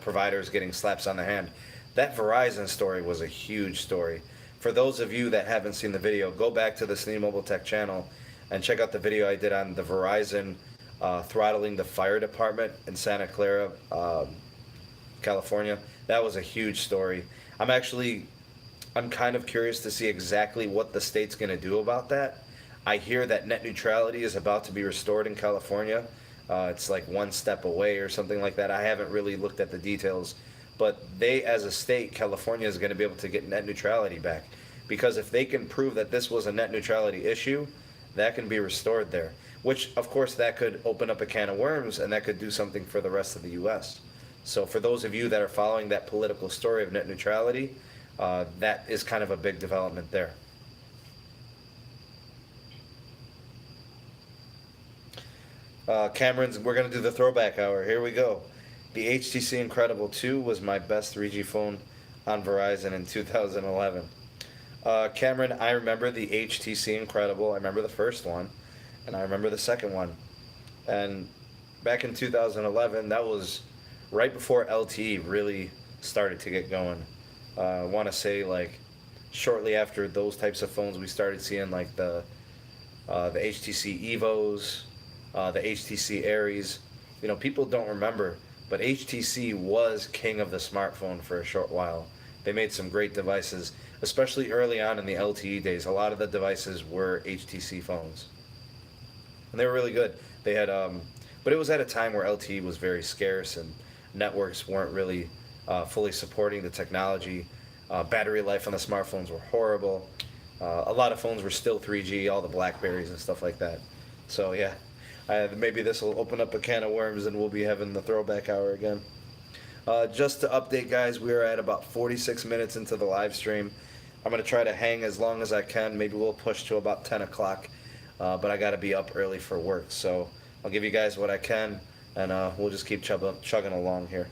providers getting slaps on the hand. That Verizon story was a huge story. For those of you that haven't seen the video, go back to the Sneed Mobile Tech channel and check out the video I did on the Verizon throttling the fire department in Santa Clara, California. That was a huge story. I'm kind of curious to see exactly what the state's going to do about that. I hear that net neutrality is about to be restored in California. It's like one step away or something like that. I haven't really looked at the details, but they, as a state, California is going to be able to get net neutrality back, because if they can prove that this was a net neutrality issue, that can be restored there, which of course that could open up a can of worms, and that could do something for the rest of the U.S. So for those of you that are following that political story of net neutrality, that is kind of a big development there. Cameron's, we're going to do the throwback hour. Here we go. The HTC Incredible 2 was my best 3G phone on Verizon in 2011. Cameron, I remember the HTC Incredible. I remember the first one, and I remember the second one. And back in 2011, that was right before LTE really started to get going. I want to say like shortly after those types of phones, we started seeing like the HTC Evos, the HTC Aries. People don't remember, but HTC was king of the smartphone for a short while. They made some great devices, especially early on in the LTE days. A lot of the devices were HTC phones, and they were really good. They had But it was at a time where LTE was very scarce and networks weren't really fully supporting the technology. Battery life on the smartphones were horrible. A lot of phones were still 3G, all the Blackberries and stuff like that. So yeah, maybe this will open up a can of worms and we'll be having the throwback hour again. Just to update, guys, we are at about 46 minutes into the live stream. I'm going to try to hang as long as I can. Maybe we'll push to about 10 o'clock. But I got to be up early for work. So I'll give you guys what I can, and we'll just keep chugging along here.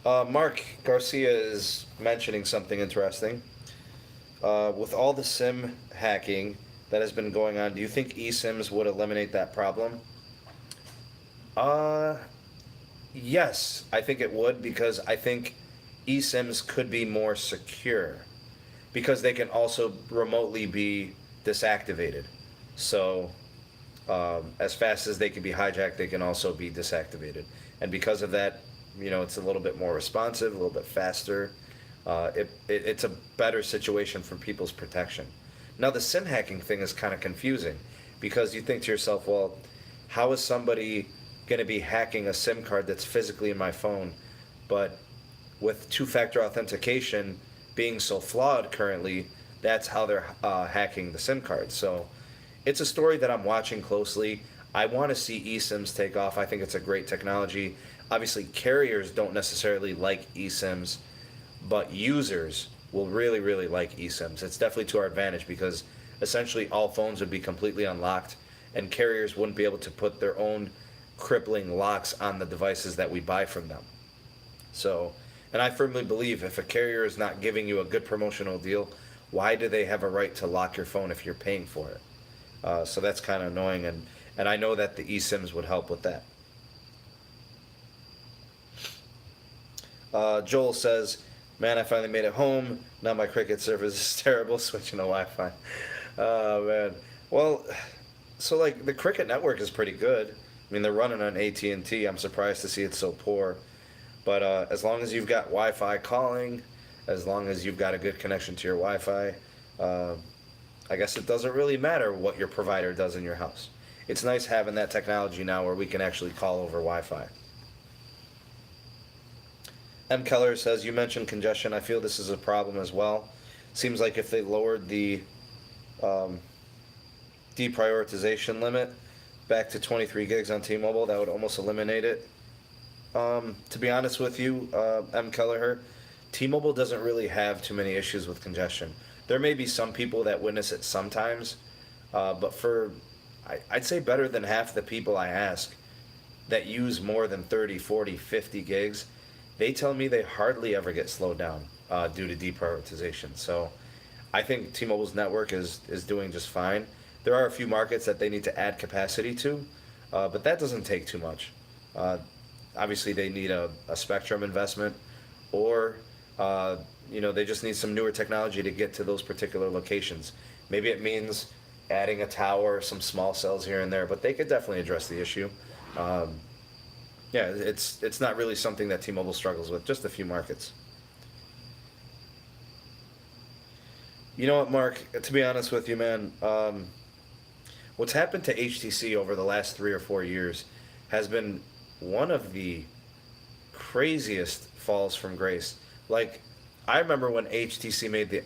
Mark Garcia is mentioning something interesting. With all the SIM hacking that has been going on, do you think eSIMs would eliminate that problem? Yes, I think it would, because I think eSIMs could be more secure because they can also remotely be disactivated. So as fast as they can be hijacked, they can also be disactivated. And because of that, it's a little bit more responsive, a little bit faster. It's a better situation for people's protection. Now, the SIM hacking thing is kind of confusing because you think to yourself, well, how is somebody going to be hacking a SIM card that's physically in my phone? But with two-factor authentication being so flawed currently, that's how they're hacking the SIM card. So it's a story that I'm watching closely. I want to see eSIMs take off. I think it's a great technology. Obviously, carriers don't necessarily like eSIMs, but users will really, really like eSIMs. It's definitely to our advantage because essentially all phones would be completely unlocked and carriers wouldn't be able to put their own crippling locks on the devices that we buy from them. So, and I firmly believe if a carrier is not giving you a good promotional deal, why do they have a right to lock your phone if you're paying for it? So that's kind of annoying, and I know that the eSIMs would help with that. Joel says, man, I finally made it home. Now my Cricket service is terrible. Switching to Wi-Fi. Oh, man. Well, so like the Cricket network is pretty good. I mean, they're running on AT&T. I'm surprised to see it so poor. But as long as you've got Wi-Fi calling, as long as you've got a good connection to your Wi-Fi, I guess it doesn't really matter what your provider does in your house. It's nice having that technology now where we can actually call over Wi-Fi. M. Keller says, you mentioned congestion. I feel this is a problem as well. Seems like if they lowered the deprioritization limit back to 23 gigs on T-Mobile, that would almost eliminate it. To be honest with you, M. Kelleher, T-Mobile doesn't really have too many issues with congestion. There may be some people that witness it sometimes, but I'd say better than half the people I ask that use more than 30, 40, 50 gigs, they tell me they hardly ever get slowed down due to deprioritization. So I think T-Mobile's network is doing just fine. There are a few markets that they need to add capacity to, but that doesn't take too much. Obviously, they need a spectrum investment, or they just need some newer technology to get to those particular locations. Maybe it means adding a tower, some small cells here and there, but they could definitely address the issue. Yeah, it's not really something that T-Mobile struggles with, just a few markets. You know what, Mark, to be honest with you, man, what's happened to HTC over the last 3 or 4 years has been one of the craziest falls from grace. Like, I remember when HTC made the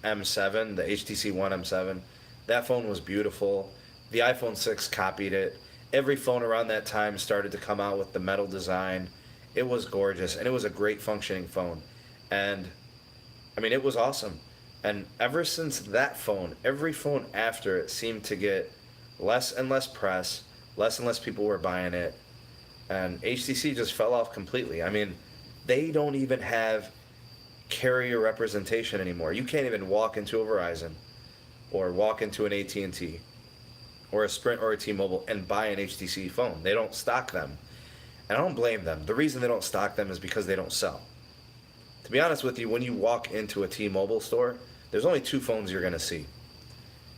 M7, the HTC One M7. That phone was beautiful. The iPhone 6 copied it. Every phone around that time started to come out with the metal design. It was gorgeous, and it was a great functioning phone. And, I mean, it was awesome. And ever since that phone, every phone after it seemed to get less and less press, less and less people were buying it, and HTC just fell off completely. I mean, they don't even have carrier representation anymore. You can't even walk into a Verizon or walk into an AT&T or a Sprint or a T-Mobile and buy an HTC phone. They don't stock them. And I don't blame them. The reason they don't stock them is because they don't sell. To be honest with you, when you walk into a T-Mobile store, there's only 2 phones you're going to see.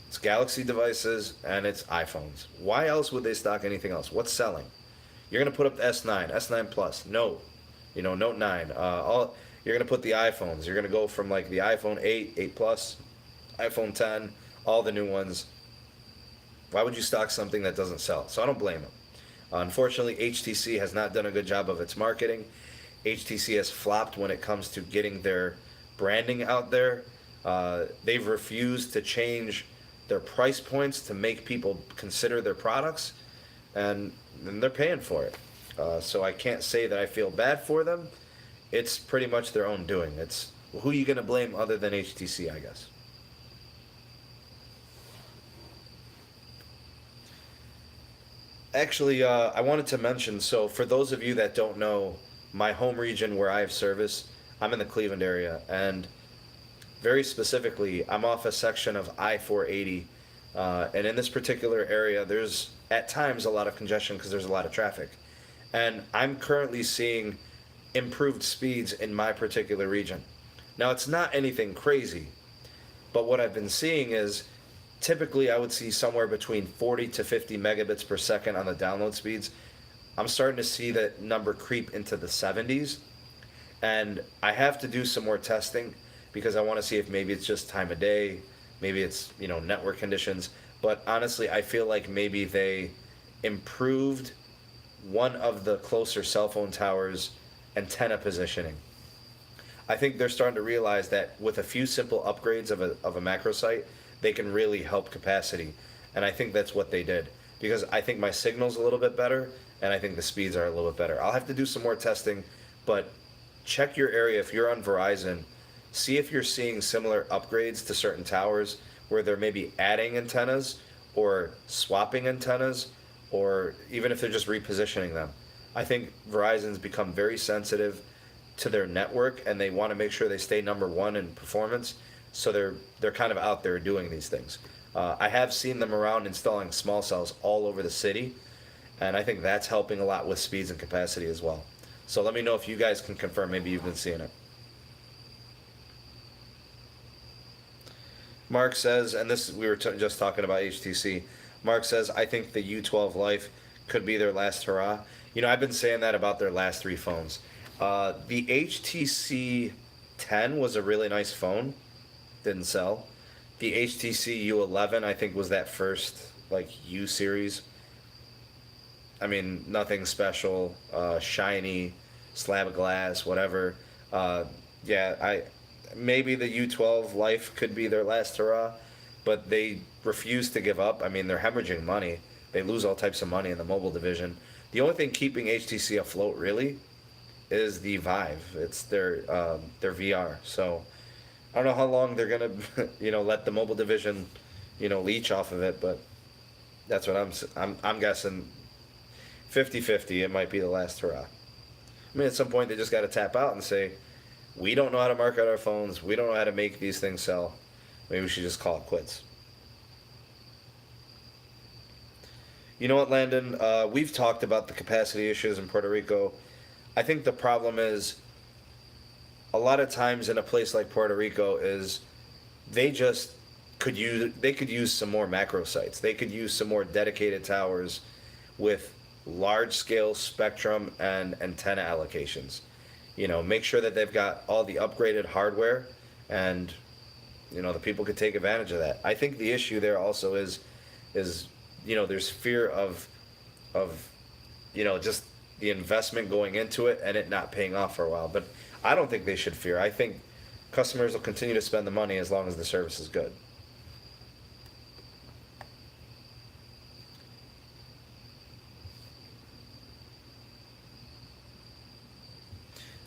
It's Galaxy devices and it's iPhones. Why else would they stock anything else? What's selling? You're going to put up the S9, S9 Plus, Note, Note 9. You're going to put the iPhones. You're going to go from like the iPhone 8, 8 Plus, iPhone 10, all the new ones. Why would you stock something that doesn't sell? So I don't blame them. Unfortunately, HTC has not done a good job of its marketing. HTC has flopped when it comes to getting their branding out there. They've refused to change their price points to make people consider their products, and they're paying for it. So I can't say that I feel bad for them. It's pretty much their own doing. It's who are you going to blame other than HTC, I guess. Actually, I wanted to mention, so for those of you that don't know, my home region where I have service, I'm in the Cleveland area, and very specifically, I'm off a section of I-480, and in this particular area, there's at times a lot of congestion because there's a lot of traffic. And I'm currently seeing improved speeds in my particular region. Now, it's not anything crazy, but what I've been seeing is typically I would see somewhere between 40 to 50 megabits per second on the download speeds. I'm starting to see that number creep into the 70s, and I have to do some more testing because I want to see if maybe it's just time of day, maybe it's, network conditions. But honestly, I feel like maybe they improved one of the closer cell phone towers antenna positioning. I think they're starting to realize that with a few simple upgrades of a macro site, they can really help capacity. And I think that's what they did, because I think my signal's a little bit better, and I think the speeds are a little bit better. I'll have to do some more testing, but check your area. If you're on Verizon, see if you're seeing similar upgrades to certain towers where they're maybe adding antennas or swapping antennas, or even if they're just repositioning them. I think Verizon's become very sensitive to their network, and they want to make sure they stay number one in performance. So they're kind of out there doing these things. I have seen them around installing small cells all over the city, and I think that's helping a lot with speeds and capacity as well. So let me know if you guys can confirm. Maybe you've been seeing it. Mark says, and this we were just talking about HTC. Mark says, I think the U12 Life could be their last hurrah. I've been saying that about their last three phones. The HTC 10 was a really nice phone. Didn't sell. The HTC U11, I think, was that first U series. I mean, nothing special, shiny, slab of glass, whatever. Maybe the U12 Life could be their last hurrah, but they refuse to give up. I mean, they're hemorrhaging money. They lose all types of money in the mobile division. The only thing keeping HTC afloat really is the Vive. It's their VR. So I don't know how long they're gonna let the mobile division leech off of it, but that's what I'm guessing. 50-50, it might be the last hurrah. I mean, at some point they just got to tap out and say, we don't know how to market our phones. We don't know how to make these things sell. Maybe we should just call it quits. You know what, Landon? We've talked about the capacity issues in Puerto Rico. I think the problem is a lot of times in a place like Puerto Rico is they could use some more macro sites. They could use some more dedicated towers with large scale spectrum and antenna allocations. Make sure that they've got all the upgraded hardware, and the people could take advantage of that. I think the issue there also is there's fear of just the investment going into it and it not paying off for a while. But I don't think they should fear. I think customers will continue to spend the money as long as the service is good.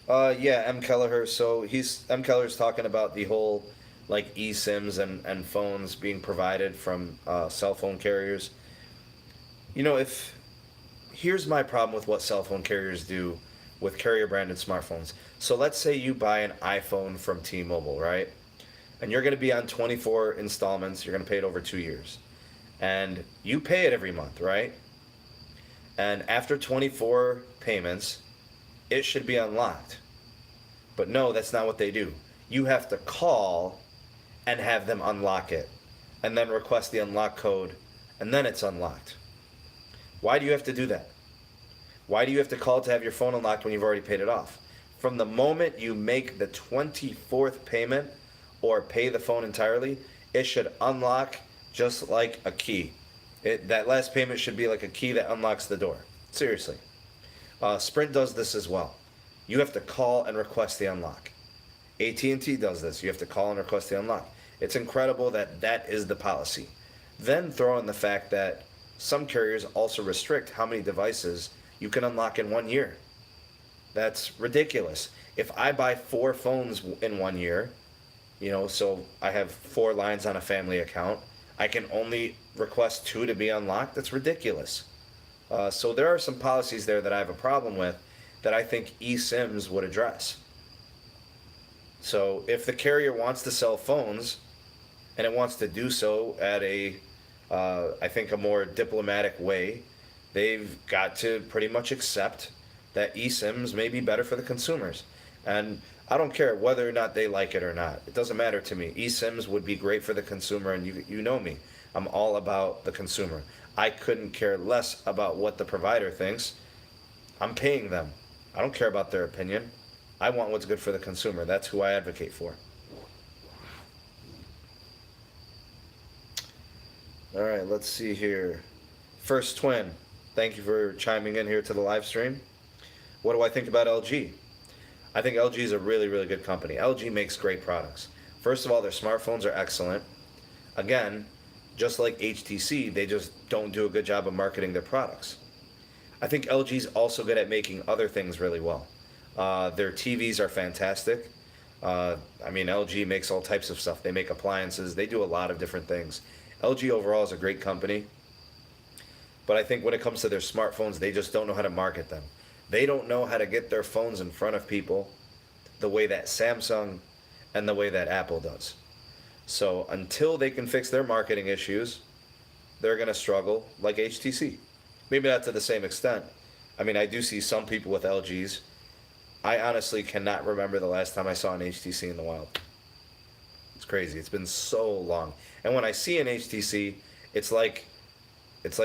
M. Kelleher. So M. Kelleher's talking about the whole eSIMs and phones being provided from cell phone carriers. Here's my problem with what cell phone carriers do with carrier branded smartphones. So let's say you buy an iPhone from T-Mobile, right? And you're going to be on 24 installments. You're going to pay it over 2 years. And you pay it every month, right? And after 24 payments, it should be unlocked. But no, that's not what they do. You have to call and have them unlock it, and then request the unlock code, and then it's unlocked. Why do you have to do that? Why do you have to call to have your phone unlocked when you've already paid it off? From the moment you make the 24th payment or pay the phone entirely, it should unlock just like a key. That last payment should be like a key that unlocks the door. Seriously. Sprint does this as well. You have to call and request the unlock. AT&T does this. You have to call and request the unlock. It's incredible that that is the policy. Then throw in the fact that some carriers also restrict how many devices you can unlock in 1 year. That's ridiculous. If I buy 4 phones in 1 year, so I have 4 lines on a family account, I can only request 2 to be unlocked. That's ridiculous. So there are some policies there that I have a problem with that I think eSIMs would address. So if the carrier wants to sell phones and it wants to do so at I think a more diplomatic way, they've got to pretty much accept that eSIMs may be better for the consumers. And I don't care whether or not they like it or not. It doesn't matter to me. eSIMs would be great for the consumer, and you know me. I'm all about the consumer. I couldn't care less about what the provider thinks. I'm paying them. I don't care about their opinion. I want what's good for the consumer. That's who I advocate for. All right, let's see here. First Twin, thank you for chiming in here to the live stream. What do I think about LG? I think LG is a really, really good company. LG makes great products. First of all, their smartphones are excellent. Again, just like HTC, they just don't do a good job of marketing their products. I think LG's also good at making other things really well. Their TVs are fantastic. LG makes all types of stuff. They make appliances. They do a lot of different things. LG overall is a great company. But I think when it comes to their smartphones, they just don't know how to market them. They don't know how to get their phones in front of people the way that Samsung and the way that Apple does. So until they can fix their marketing issues, they're going to struggle like HTC. Maybe not to the same extent. I do see some people with LGs. I honestly cannot remember the last time I saw an HTC in the wild. It's crazy. It's been so long. And when I see an HTC, it's like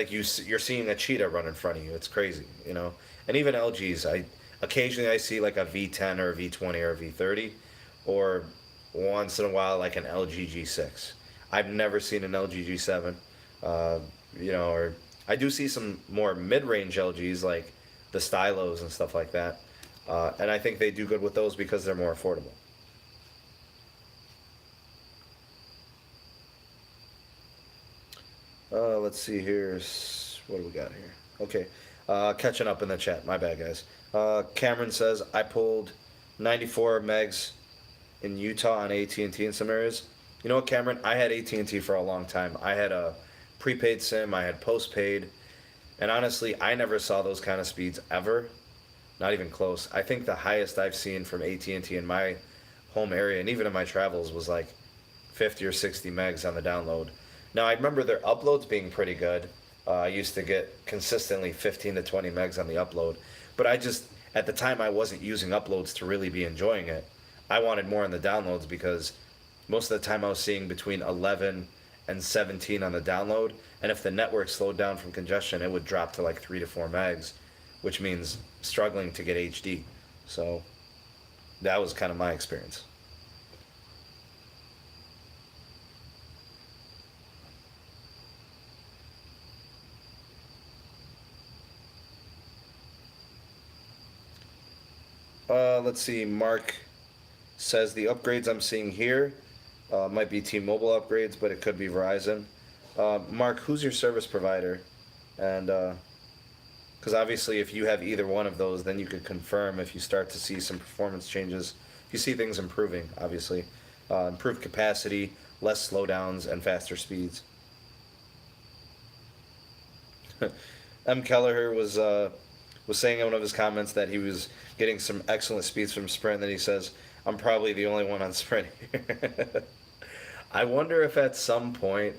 you're seeing a cheetah run in front of you. It's crazy, And even LGs, occasionally I see like a V10 or a V20 or a V30, or once in a while like an LG G6. I've never seen an LG G7, or I do see some more mid-range LGs like the Stylos and stuff like that, and I think they do good with those because they're more affordable. Let's see here. What do we got here? Okay. Catching up in the chat. My bad, guys. Cameron says, I pulled 94 megs in Utah on AT&T in some areas. You know what, Cameron? I had AT&T for a long time. I had a prepaid SIM. I had postpaid. And honestly, I never saw those kind of speeds ever. Not even close. I think the highest I've seen from AT&T in my home area, and even in my travels, was like 50 or 60 megs on the download. Now, I remember their uploads being pretty good. I used to get consistently 15 to 20 megs on the upload. But at the time, I wasn't using uploads to really be enjoying it. I wanted more on the downloads because most of the time I was seeing between 11 and 17 on the download. And if the network slowed down from congestion, it would drop to like 3 to 4 megs, which means struggling to get HD. So that was kind of my experience. Let's see. Mark says the upgrades I'm seeing here might be T-Mobile upgrades, but it could be Verizon. Mark, who's your service provider? And because obviously if you have either one of those, then you could confirm if you start to see some performance changes. If you see things improving, obviously. Improved capacity, less slowdowns, and faster speeds. M. Kelleher was saying in one of his comments that he was getting some excellent speeds from Sprint, and then he says, I'm probably the only one on Sprint here. I wonder if at some point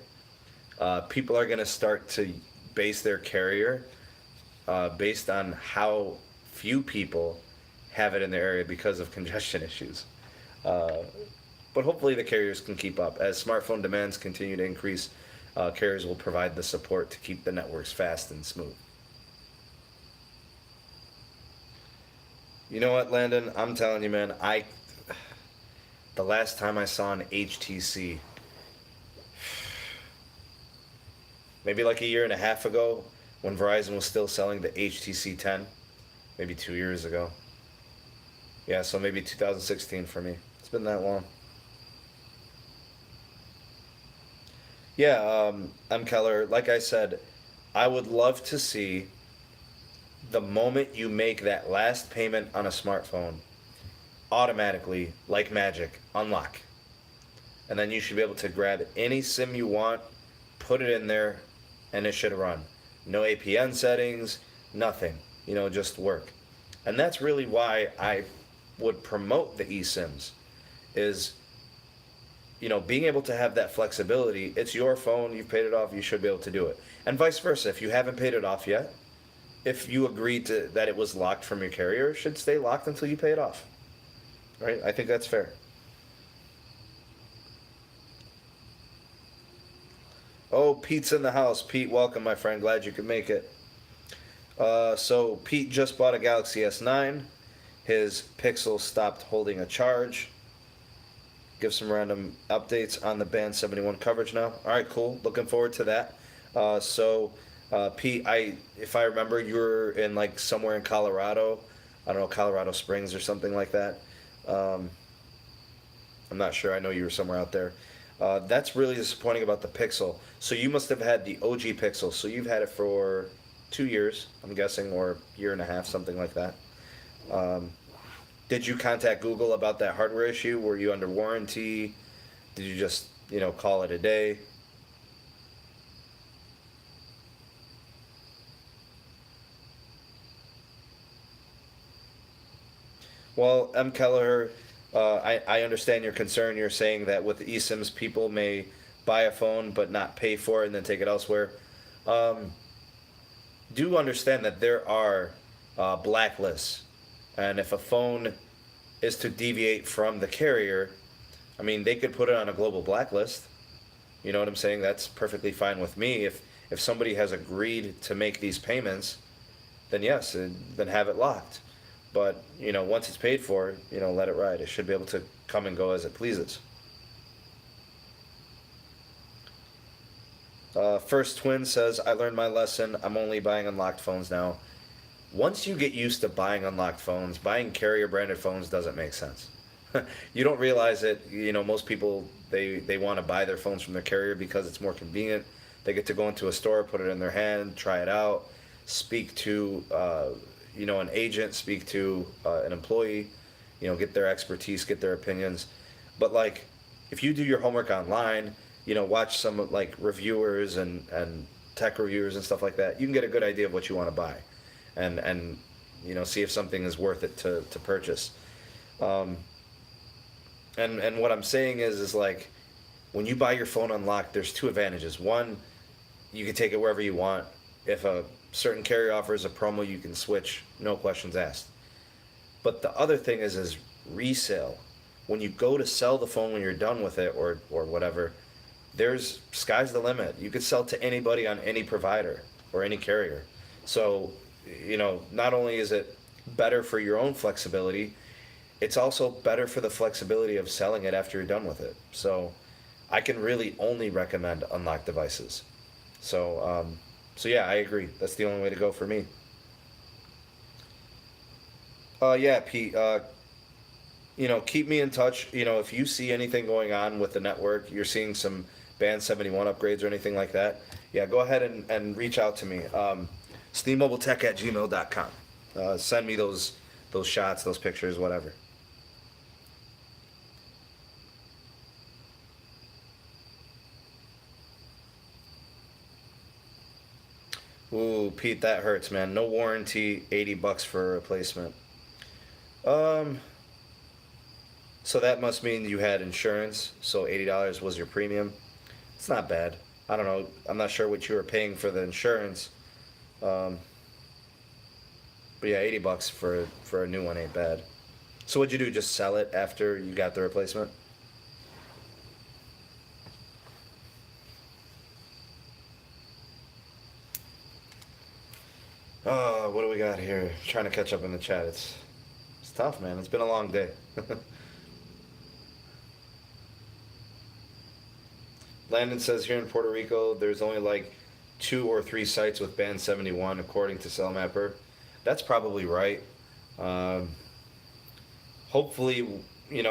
people are going to start to base their carrier based on how few people have it in their area because of congestion issues. But hopefully the carriers can keep up. As smartphone demands continue to increase, carriers will provide the support to keep the networks fast and smooth. You know what, Landon? I'm telling you, man, the last time I saw an HTC, maybe like a year and a half ago when Verizon was still selling the HTC 10, maybe 2 years ago. Yeah, so maybe 2016 for me. It's been that long. Yeah, I'm Keller. Like I said, I would love to see the moment you make that last payment on a smartphone, automatically, like magic, unlock. And then you should be able to grab any SIM you want, put it in there, and it should run. No APN settings, nothing. Just work. And that's really why I would promote the eSIMs is being able to have that flexibility. It's your phone, you've paid it off, you should be able to do it. And vice versa, if you haven't paid it off yet, if you agreed to that it was locked from your carrier, it should stay locked until you pay it off. Right? I think that's fair. Oh, Pete's in the house. Pete, welcome, my friend. Glad you could make it. So Pete just bought a Galaxy S9. His Pixel stopped holding a charge. Give some random updates on the Band 71 coverage now. All right, cool. Looking forward to that. Pete, if I remember, you were in like somewhere in Colorado. I don't know, Colorado Springs or something like that. I'm not sure. I know you were somewhere out there. That's really disappointing about the Pixel. So you must have had the OG Pixel. So you've had it for 2 years, I'm guessing, or a year and a half, something like that. Did you contact Google about that hardware issue? Were you under warranty? Did you just, call it a day? Well, M. Kelleher, I understand your concern. You're saying that with the eSIMs, people may buy a phone but not pay for it and then take it elsewhere. Do understand that there are blacklists. And if a phone is to deviate from the carrier, I mean, they could put it on a global blacklist. You know what I'm saying? That's perfectly fine with me. If somebody has agreed to make these payments, then yes, then have it locked. But, once it's paid for, let it ride. It should be able to come and go as it pleases. First Twin says, I learned my lesson. I'm only buying unlocked phones now. Once you get used to buying unlocked phones, buying carrier branded phones doesn't make sense. You don't realize it. Most people, they want to buy their phones from their carrier because it's more convenient. They get to go into a store, put it in their hand, try it out, speak to an agent, speak to an employee, get their expertise, get their opinions. But like, if you do your homework online, watch some like reviewers and tech reviewers and stuff like that, you can get a good idea of what you want to buy, and see if something is worth it to purchase. And what I'm saying is like, when you buy your phone unlocked, there's two advantages. One, you can take it wherever you want. If a certain carrier offers a promo, you can switch, no questions asked. But the other thing is resale. When you go to sell the phone when you're done with it or whatever, there's sky's the limit. You could sell to anybody on any provider or any carrier. So, not only is it better for your own flexibility, it's also better for the flexibility of selling it after you're done with it. So I can really only recommend unlocked devices. So yeah, I agree. That's the only way to go for me. Yeah, Pete. Keep me in touch. If you see anything going on with the network, you're seeing some Band 71 upgrades or anything like that, yeah, go ahead and reach out to me. SteamMobileTech@gmail.com. Send me those shots, those pictures, whatever. Ooh, Pete, that hurts, man. No warranty, $80 for a replacement. Um, so that must mean you had insurance. So $80 was your premium. It's not bad. I don't know. I'm not sure what you were paying for the insurance. Um, but yeah, $80 for a new one ain't bad. So what'd you do? Just sell it after you got the replacement? What do we got here? Trying to catch up in the chat. It's tough, man. It's been a long day. Landon says here in Puerto Rico, there's only like 2 or 3 sites with band 71, according to Cellmapper. That's probably right. Um, Hopefully,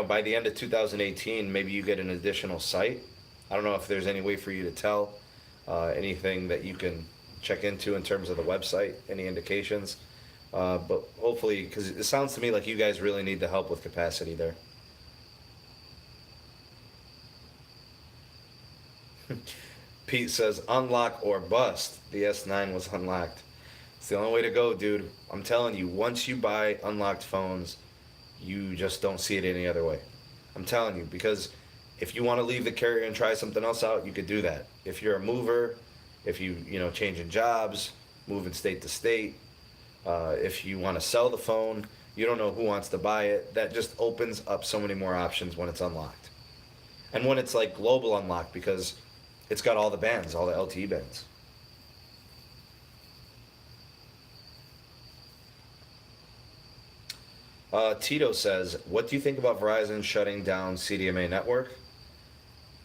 by the end of 2018, maybe you get an additional site. I don't know if there's any way for you to tell anything that you can check into in terms of the website, any indications. But hopefully, because it sounds to me like you guys really need the help with capacity there. Pete says, unlock or bust. The S9 was unlocked. It's the only way to go, dude. I'm telling you, once you buy unlocked phones, you just don't see it any other way. I'm telling you, because if you want to leave the carrier and try something else out, you could do that. If you're a mover, if changing jobs, moving state to state, if you want to sell the phone, you don't know who wants to buy it. That just opens up so many more options when it's unlocked. And when it's like global unlocked, because it's got all the bands, all the LTE bands. Tito says, what do you think about Verizon shutting down CDMA network?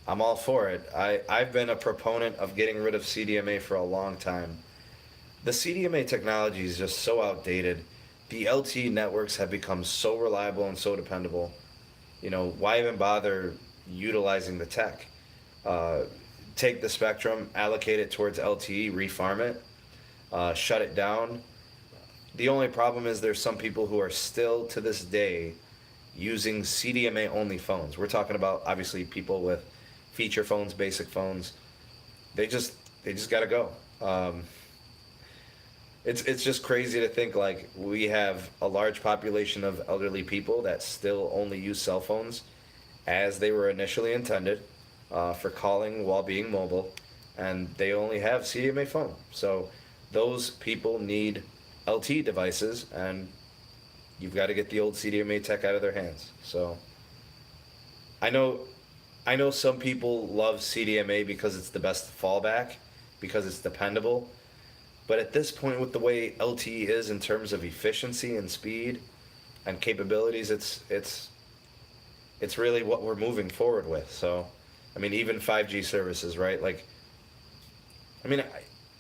I'm all for it. I've been a proponent of getting rid of CDMA for a long time. The CDMA technology is just so outdated. The LTE networks have become so reliable and so dependable. Why even bother utilizing the tech? Take the spectrum, allocate it towards LTE, refarm it, shut it down. The only problem is there's some people who are still to this day using CDMA only phones. We're talking about obviously people with feature phones, basic phones. They just gotta go. It's just crazy to think like we have a large population of elderly people that still only use cell phones as they were initially intended, for calling while being mobile, and they only have CDMA phone. So those people need LTE devices, and you've got to get the old CDMA tech out of their hands. So I know some people love CDMA because it's the best fallback, because it's dependable. But at this point, with the way LTE is in terms of efficiency and speed and capabilities, it's really what we're moving forward with. So, even 5G services, right?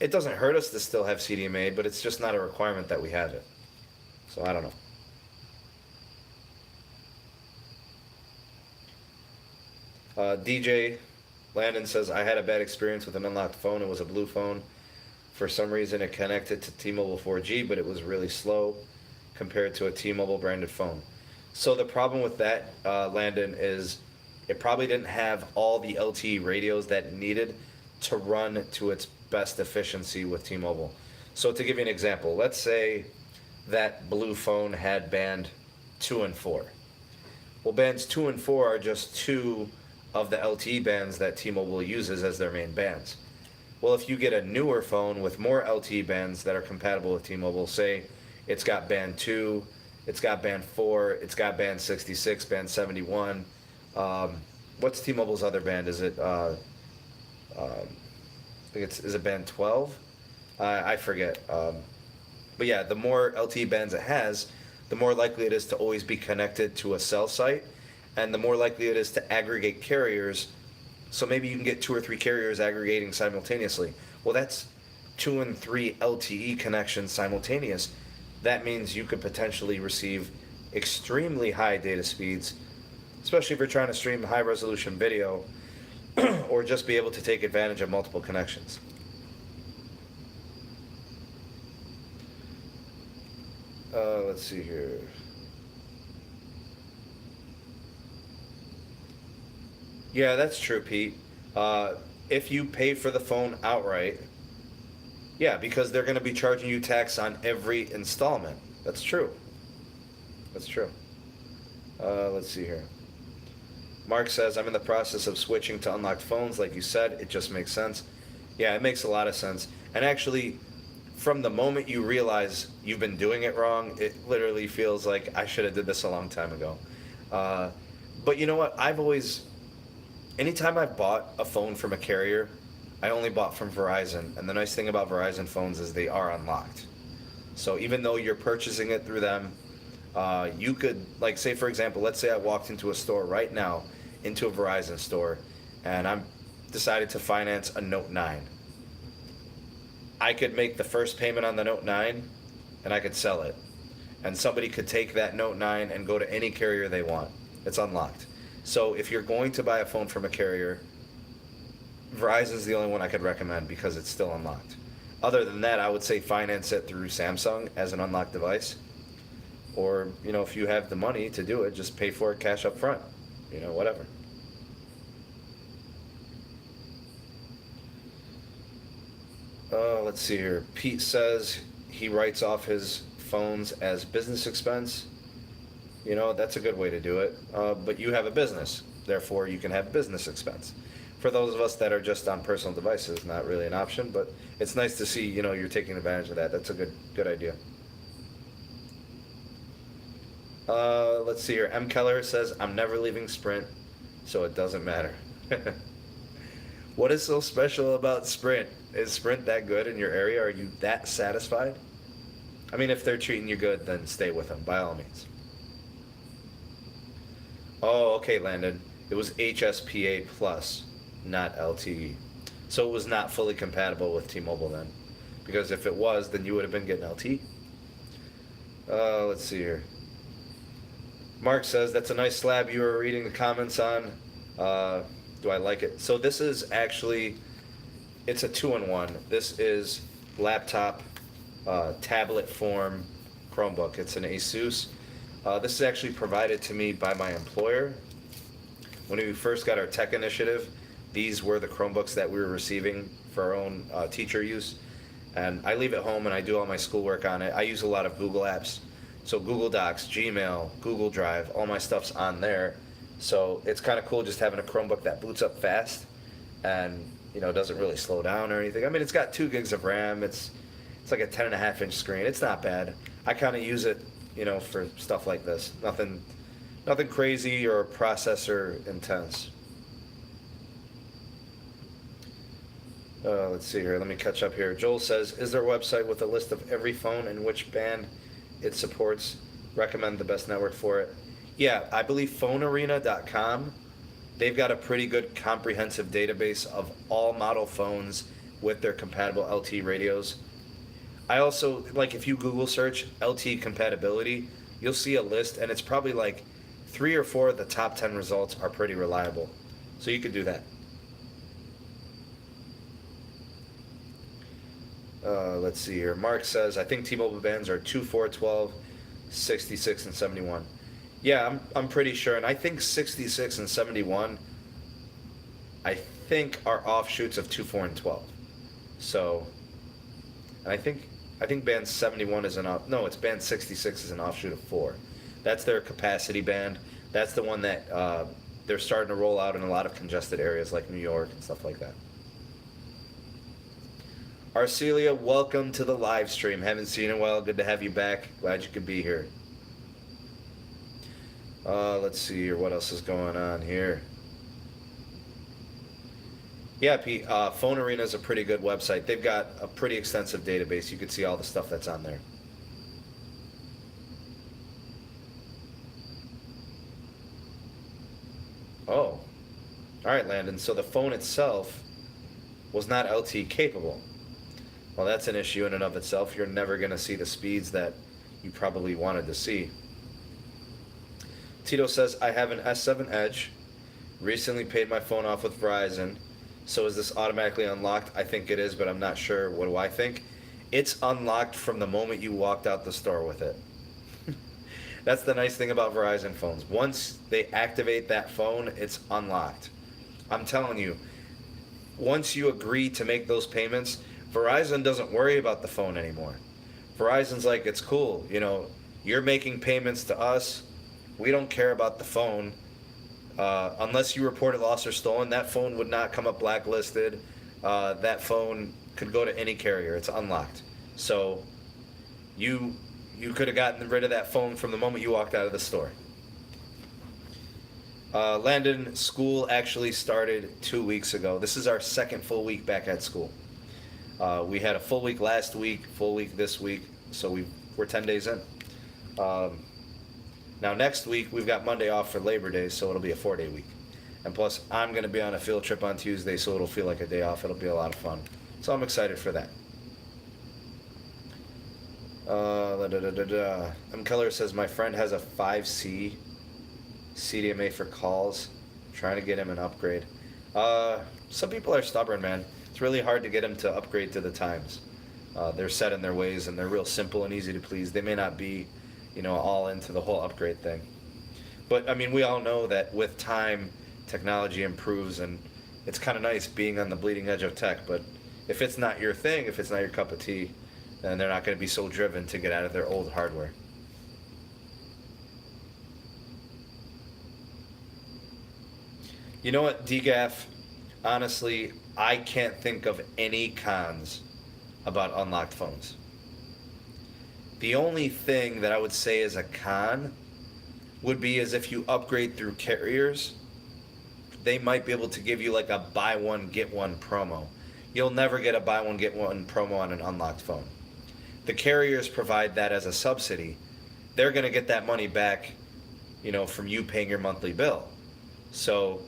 It doesn't hurt us to still have CDMA, but it's just not a requirement that we have it. So I don't know. DJ Landon says, I had a bad experience with an unlocked phone. It was a blue phone. For some reason, it connected to T-Mobile 4G, but it was really slow compared to a T-Mobile branded phone. So the problem with that, Landon, is it probably didn't have all the LTE radios that it needed to run to its best efficiency with T-Mobile. So to give you an example, let's say that blue phone had band 2 and 4. Well, bands 2 and 4 are just two of the LTE bands that T-Mobile uses as their main bands. Well, if you get a newer phone with more LTE bands that are compatible with T-Mobile, say it's got band 2, it's got band 4, it's got band 66, band 71. What's T-Mobile's other band? Is it I think is it band 12? I forget. But yeah, the more LTE bands it has, the more likely it is to always be connected to a cell site, and the more likely it is to aggregate carriers. So maybe you can get 2 or 3 carriers aggregating simultaneously. Well, that's 2 and 3 LTE connections simultaneous. That means you could potentially receive extremely high data speeds, especially if you're trying to stream high resolution video or just be able to take advantage of multiple connections. Let's see here. Yeah, that's true, Pete. If you pay for the phone outright, yeah, because they're going to be charging you tax on every installment. That's true. That's true. Let's see here. Mark says, I'm in the process of switching to unlocked phones. Like you said, it just makes sense. Yeah, it makes a lot of sense. And actually, from the moment you realize you've been doing it wrong, it literally feels like I should have did this a long time ago. But you know what? Anytime I've bought a phone from a carrier, I only bought from Verizon. And the nice thing about Verizon phones is they are unlocked. So even though you're purchasing it through them, you could, like, say for example, let's say I walked into a store right now, into a Verizon store, and I'm decided to finance a Note 9. I could make the first payment on the Note 9 and I could sell it. And somebody could take that Note 9 and go to any carrier they want. It's unlocked. So if you're going to buy a phone from a carrier, Verizon's the only one I could recommend because it's still unlocked. Other than that, I would say finance it through Samsung as an unlocked device. Or, if you have the money to do it, just pay for it cash up front. Whatever. Let's see here. Pete says he writes off his phones as business expense. That's a good way to do it. But you have a business, therefore you can have business expense. For those of us that are just on personal devices, not really an option, but it's nice to see, you're taking advantage of that. That's a good idea. Let's see here. M. Keller says, I'm never leaving Sprint, so it doesn't matter. What is so special about Sprint? Is Sprint that good in your area? Are you that satisfied? I mean, if they're treating you good, then stay with them, by all means. Oh, okay, Landon. It was HSPA Plus, not LTE. So it was not fully compatible with T-Mobile then. Because if it was, then you would have been getting LTE. Let's see here. Mark says, that's a nice slab you were reading the comments on. Do I like it? So this is actually, it's a 2-in-1. This is laptop, tablet form Chromebook. It's an Asus. This is actually provided to me by my employer. When we first got our tech initiative, these were the Chromebooks that we were receiving for our own teacher use. And I leave it home and I do all my schoolwork on it. I use a lot of Google apps. So Google Docs, Gmail, Google Drive, all my stuff's on there. So it's kind of cool just having a Chromebook that boots up fast and, doesn't really slow down or anything. I mean, it's got 2 gigs of RAM. It's like a 10.5-inch screen. It's not bad. I kind of use it, for stuff like this. Nothing crazy or processor intense. Let's see here. Let me catch up here. Joel says, is there a website with a list of every phone and which band it supports? Recommend the best network for it. Yeah, I believe phonearena.com. They've got a pretty good comprehensive database of all model phones with their compatible LTE radios. I also, if you Google search LTE compatibility, you'll see a list, and it's probably 3 or 4 of the top 10 results are pretty reliable. So you could do that. Let's see here. Mark says, I think T-Mobile bands are 2, 4, 12, 66, and 71. Yeah, I'm pretty sure. And I think 66 and 71, I think are offshoots of 2, 4, and 12. So, and I think band 71 is it's band 66 is an offshoot of 4. That's their capacity band. That's the one that they're starting to roll out in a lot of congested areas like New York and stuff like that. Arcelia, welcome to the live stream. Haven't seen you in a while. Good to have you back. Glad you could be here. Let's see here. What else is going on here? Yeah, Pete. Phone Arena is a pretty good website. They've got a pretty extensive database. You can see all the stuff that's on there. Oh. All right, Landon. So the phone itself was not LTE capable. Well, that's an issue in and of itself. You're never going to see the speeds that you probably wanted to see. Tito says, I have an S7 Edge. Recently paid my phone off with Verizon. So is this automatically unlocked? I think it is, but I'm not sure. What do I think? It's unlocked from the moment you walked out the store with it. That's the nice thing about Verizon phones. Once they activate that phone, it's unlocked. I'm telling you, once you agree to make those payments, Verizon doesn't worry about the phone anymore. Verizon's like, it's cool. You're making payments to us. We don't care about the phone. Unless you report it lost or stolen, that phone would not come up blacklisted. That phone could go to any carrier. It's unlocked. So you could have gotten rid of that phone from the moment you walked out of the store. Landon, school actually started 2 weeks ago. This is our second full week back at school. We had a full week last week, full week this week, so we're 10 days in. Now next week, we've got Monday off for Labor Day, so it'll be a 4-day week. And plus, I'm going to be on a field trip on Tuesday, so it'll feel like a day off. It'll be a lot of fun. So I'm excited for that. M. Keller says my friend has a 5C CDMA for calls. Trying to get him an upgrade. Some people are stubborn, man. It's really hard to get them to upgrade to the times. They're set in their ways and they're real simple and easy to please. They may not be, all into the whole upgrade thing. But I mean, we all know that with time, technology improves, and it's kind of nice being on the bleeding edge of tech. But if it's not your thing, if it's not your cup of tea, then they're not going to be so driven to get out of their old hardware. You know what, DGAF? Honestly, I can't think of any cons about unlocked phones. The only thing that I would say is a con would be as if you upgrade through carriers, they might be able to give you like a buy one get one promo. You'll never get a buy one get one promo on an unlocked phone. The carriers provide that as a subsidy. They're going to get that money back, from you paying your monthly bill. So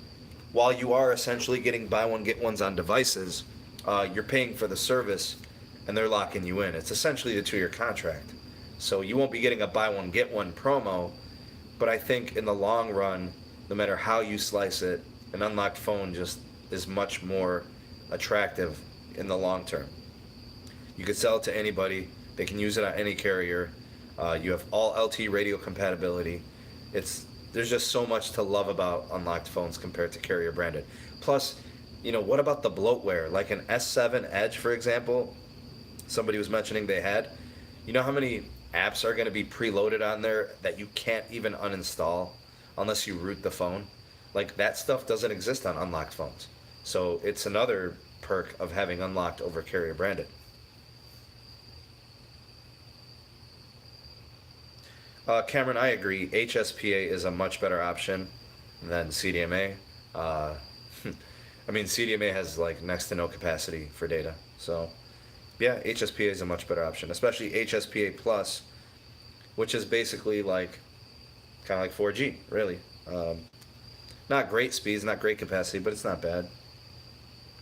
while you are essentially getting buy one get ones on devices, you're paying for the service and they're locking you in. It's essentially a 2-year contract. So you won't be getting a buy one get one promo, but I think in the long run, no matter how you slice it, an unlocked phone just is much more attractive in the long term. You could sell it to anybody. They can use it on any carrier. You have all LTE radio compatibility. There's just so much to love about unlocked phones compared to carrier branded. Plus, what about the bloatware? Like an S7 Edge, for example, somebody was mentioning they had. You know how many apps are going to be preloaded on there that you can't even uninstall unless you root the phone? Like, that stuff doesn't exist on unlocked phones. So it's another perk of having unlocked over carrier branded. Cameron, I agree. HSPA is a much better option than CDMA. I mean, CDMA has like next to no capacity for data. So, yeah, HSPA is a much better option, especially HSPA Plus, which is basically like kind of like 4G, really. Not great speeds, not great capacity, but it's not bad.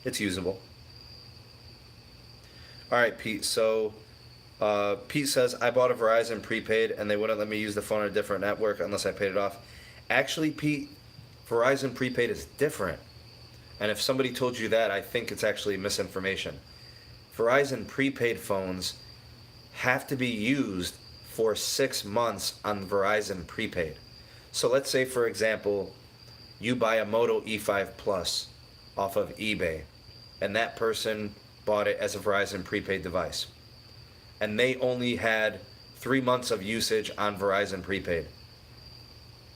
It's usable. All right, Pete. So Pete says, I bought a Verizon prepaid and they wouldn't let me use the phone on a different network unless I paid it off. Actually, Pete, Verizon prepaid is different. And if somebody told you that, I think it's actually misinformation. Verizon prepaid phones have to be used for 6 months on Verizon prepaid. So let's say, for example, you buy a Moto E5 Plus off of eBay, and that person bought it as a Verizon prepaid device, and they only had 3 months of usage on Verizon prepaid.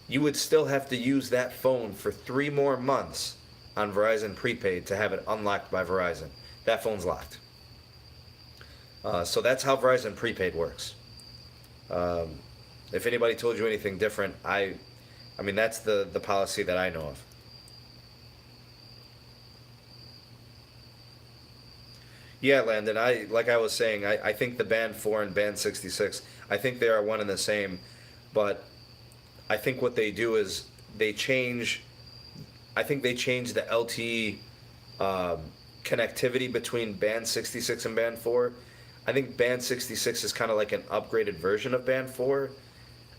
You would still have to use that phone for 3 more months on Verizon prepaid to have it unlocked by Verizon. That phone's locked. So that's how Verizon prepaid works. If anybody told you anything different, I mean, that's the policy that I know of. Yeah, Landon, like I was saying, I think the Band 4 and Band 66, I think they are one and the same, but I think what they do is they change the LTE connectivity between Band 66 and Band 4. I think Band 66 is kind of like an upgraded version of Band 4.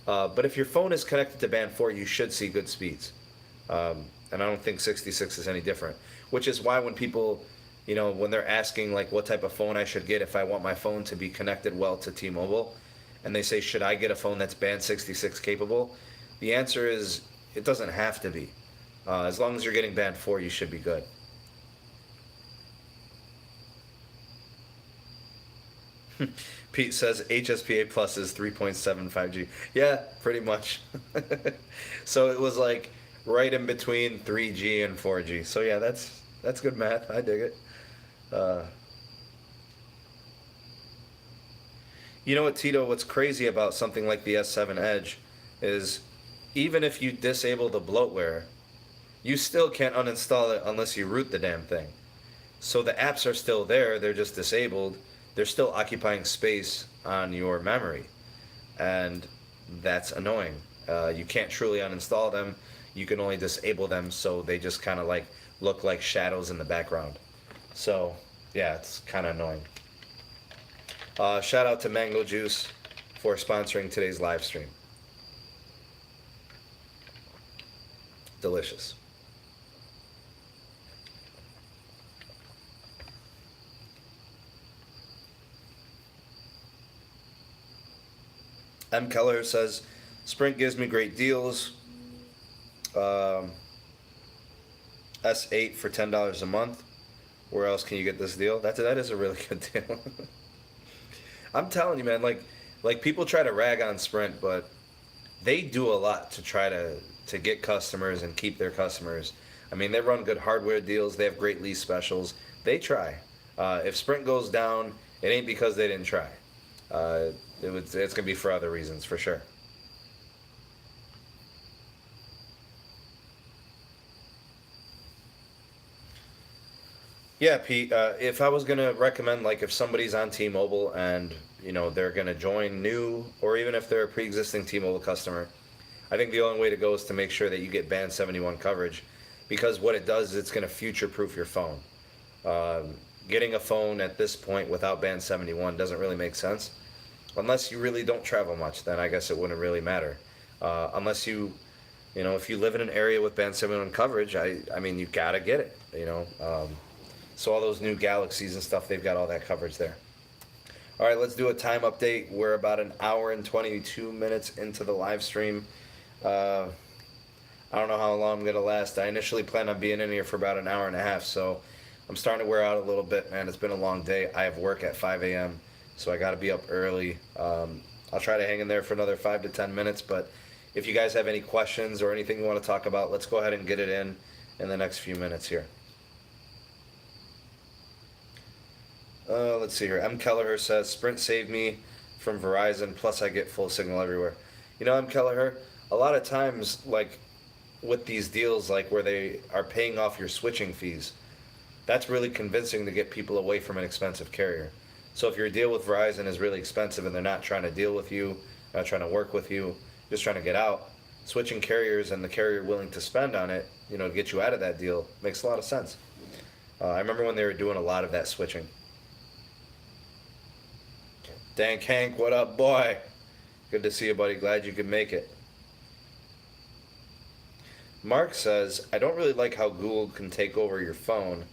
But if your phone is connected to Band 4, you should see good speeds. And I don't think 66 is any different. Which is why when people, when they're asking like what type of phone I should get if I want my phone to be connected well to T-Mobile, and they say, should I get a phone that's Band 66 capable? The answer is, it doesn't have to be. As long as you're getting Band 4, you should be good. Pete says HSPA Plus is 3.75G. Yeah, pretty much. So it was like right in between 3G and 4G. So yeah, that's good math. I dig it. You know what, Tito? What's crazy about something like the S7 Edge is even if you disable the bloatware, you still can't uninstall it unless you root the damn thing. So the apps are still there. They're just disabled. They're still occupying space on your memory, and that's annoying. You can't truly uninstall them. You can only disable them, so they just kind of like look like shadows in the background. So yeah, it's kind of annoying. Shout out to Mango Juice for sponsoring today's live stream. Delicious. M. Keller says, Sprint gives me great deals. Um, S8 for $10 a month. Where else can you get this deal? That is a really good deal. I'm telling you, man. Like people try to rag on Sprint, but they do a lot to try to get customers and keep their customers. I mean, they run good hardware deals. They have great lease specials. They try. If Sprint goes down, it ain't because they didn't try. It's gonna be for other reasons, for sure. Yeah, Pete. If I was gonna recommend, like, if somebody's on T-Mobile and they're gonna join new, or even if they're a pre-existing T-Mobile customer, I think the only way to go is to make sure that you get Band 71 coverage, because what it does is it's gonna future-proof your phone. Getting a phone at this point without Band 71 doesn't really make sense, unless you really don't travel much. Then I guess it wouldn't really matter. Unless if you live in an area with Band 71 coverage, I mean, you gotta get it. So all those new Galaxies and stuff, they've got all that coverage there. All right, let's do a time update. We're about an hour and 22 minutes into the live stream. I don't know how long I'm going to last. I initially planned on being in here for about an hour and a half, so I'm starting to wear out a little bit, man. It's been a long day. I have work at 5 a.m., so I got to be up early. I'll try to hang in there for another 5 to 10 minutes, but if you guys have any questions or anything you want to talk about, let's go ahead and get it in the next few minutes here. Let's see here. M. Kelleher says, Sprint saved me from Verizon, plus I get full signal everywhere. M. Kelleher, a lot of times, like, with these deals, like, where they are paying off your switching fees, that's really convincing to get people away from an expensive carrier. So if your deal with Verizon is really expensive and they're not trying to deal with you, not trying to work with you, just trying to get out, switching carriers and the carrier willing to spend on it, to get you out of that deal, makes a lot of sense. I remember when they were doing a lot of that switching. Dank Hank, what up, boy? Good to see you, buddy. Glad you could make it. Mark says, I don't really like how Google can take over your phone,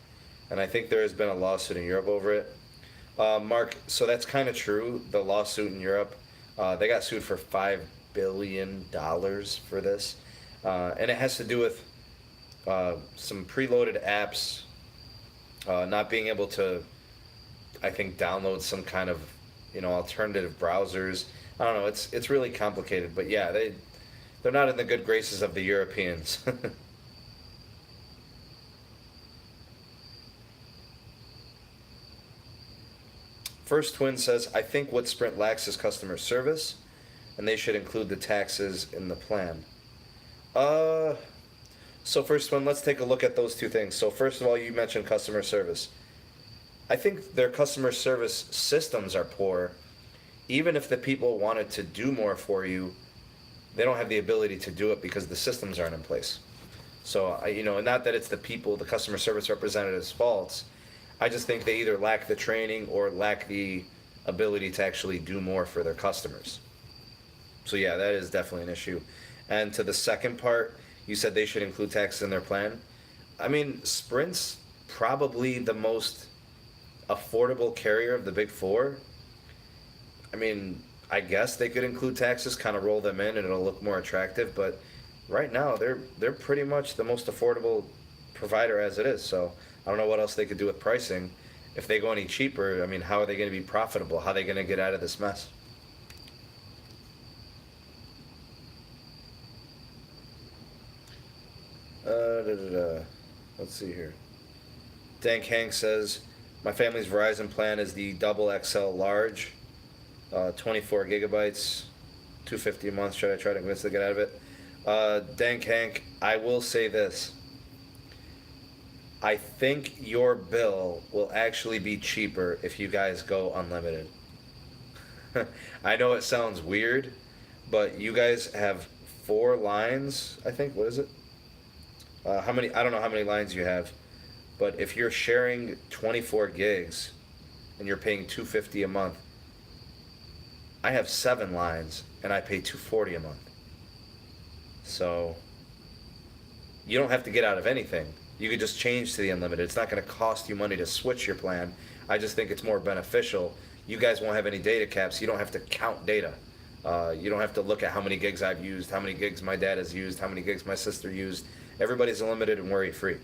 and I think there has been a lawsuit in Europe over it. Mark, so that's kind of true. The lawsuit in Europe, they got sued for $5 billion for this, and it has to do with some preloaded apps not being able to, I think, download some kind of alternative browsers. I don't know. It's really complicated, but yeah, they're not in the good graces of the Europeans. First Twin says, I think what Sprint lacks is customer service, and they should include the taxes in the plan. So First Twin, let's take a look at those two things. So first of all, you mentioned customer service. I think their customer service systems are poor. Even if the people wanted to do more for you, they don't have the ability to do it because the systems aren't in place. So, and not that it's the people, the customer service representatives' faults. I just think they either lack the training or lack the ability to actually do more for their customers. So yeah, that is definitely an issue. And to the second part, you said they should include taxes in their plan. I mean, Sprint's probably the most affordable carrier of the big four. I mean, I guess they could include taxes, kind of roll them in, and it'll look more attractive. But right now, they're pretty much the most affordable provider as it is. So I don't know what else they could do with pricing. If they go any cheaper, I mean, how are they going to be profitable? How are they going to get out of this mess? Let's see here. Dank Hank says, my family's Verizon plan is the double XL large, 24 gigabytes, $250 a month. Should I try to convince them to get out of it? Dank Hank, I will say this. I think your bill will actually be cheaper if you guys go unlimited. I know it sounds weird, but you guys have 4 lines, I think. What is it? I don't know how many lines you have, but if you're sharing 24 gigs and you're paying $250 a month, I have 7 lines and I pay $240 a month. So you don't have to get out of anything. You could just change to the unlimited. It's not going to cost you money to switch your plan. I just think it's more beneficial. You guys won't have any data caps. You don't have to count data. You don't have to look at how many gigs I've used, how many gigs my dad has used, how many gigs my sister used. Everybody's unlimited and worry free.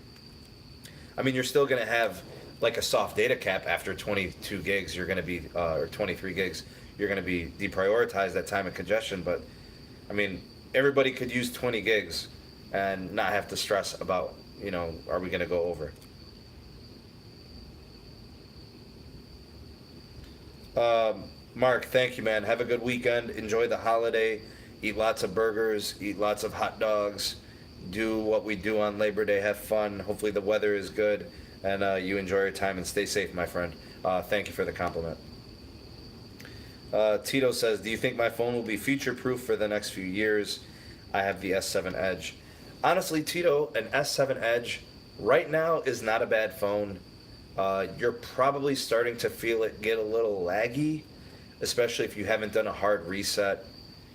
I mean, you're still going to have like a soft data cap after 22 gigs. You're going to be, or 23 gigs. You're going to be deprioritized at time of congestion. But I mean, everybody could use 20 gigs and not have to stress about, are we going to go over? Mark, thank you, man. Have a good weekend. Enjoy the holiday. Eat lots of burgers. Eat lots of hot dogs. Do what we do on Labor Day. Have fun. Hopefully the weather is good and you enjoy your time and stay safe, my friend. Thank you for the compliment. Tito says, do you think my phone will be future-proof for the next few years? I have the S7 Edge. Honestly, Tito, an S7 Edge right now is not a bad phone. You're probably starting to feel it get a little laggy, especially if you haven't done a hard reset,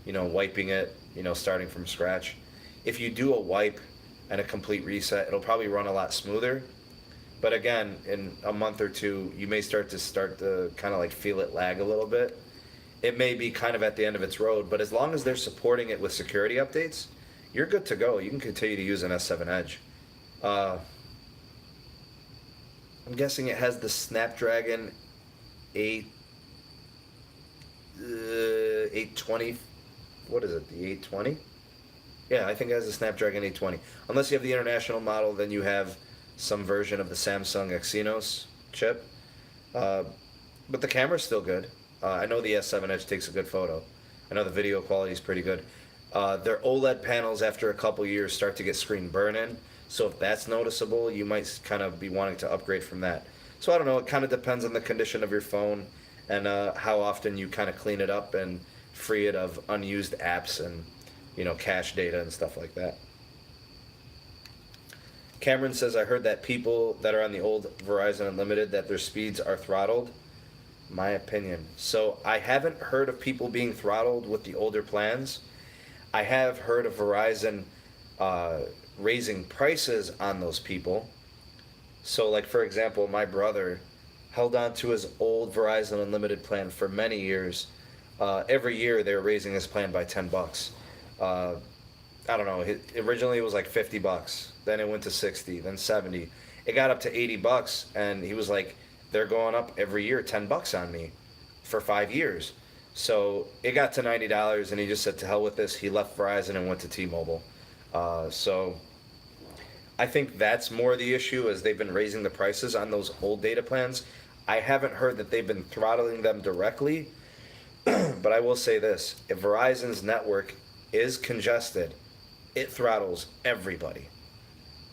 wiping it, starting from scratch. If you do a wipe and a complete reset, it'll probably run a lot smoother. But again, in a month or two, you may start to kind of like feel it lag a little bit. It may be kind of at the end of its road, but as long as they're supporting it with security updates, you're good to go. You can continue to use an S7 Edge. I'm guessing it has the Snapdragon 820. What is it? The 820? Yeah, I think it has the Snapdragon 820. Unless you have the international model, then you have some version of the Samsung Exynos chip. But the camera's still good. I know the S7 Edge takes a good photo. I know the video quality is pretty good. Their OLED panels after a couple years start to get screen burn-in. So if that's noticeable, you might kind of be wanting to upgrade from that. So I don't know. It kind of depends on the condition of your phone and how often you kind of clean it up and free it of unused apps and cache data and stuff like that. Cameron says, I heard that people that are on the old Verizon Unlimited, that their speeds are throttled. My opinion. So I haven't heard of people being throttled with the older plans. I have heard of Verizon raising prices on those people. So like, for example, my brother held on to his old Verizon Unlimited plan for many years. Every year they were raising his plan by $10. I don't know. Originally it was like $50. Then it went to 60, then 70. It got up to $80, and he was like, they're going up every year $10 on me for 5 years. So it got to $90, and he just said, to hell with this. He left Verizon and went to T-Mobile. So I think that's more the issue, as they've been raising the prices on those old data plans. I haven't heard that they've been throttling them directly, but I will say this. If Verizon's network is congested, it throttles everybody.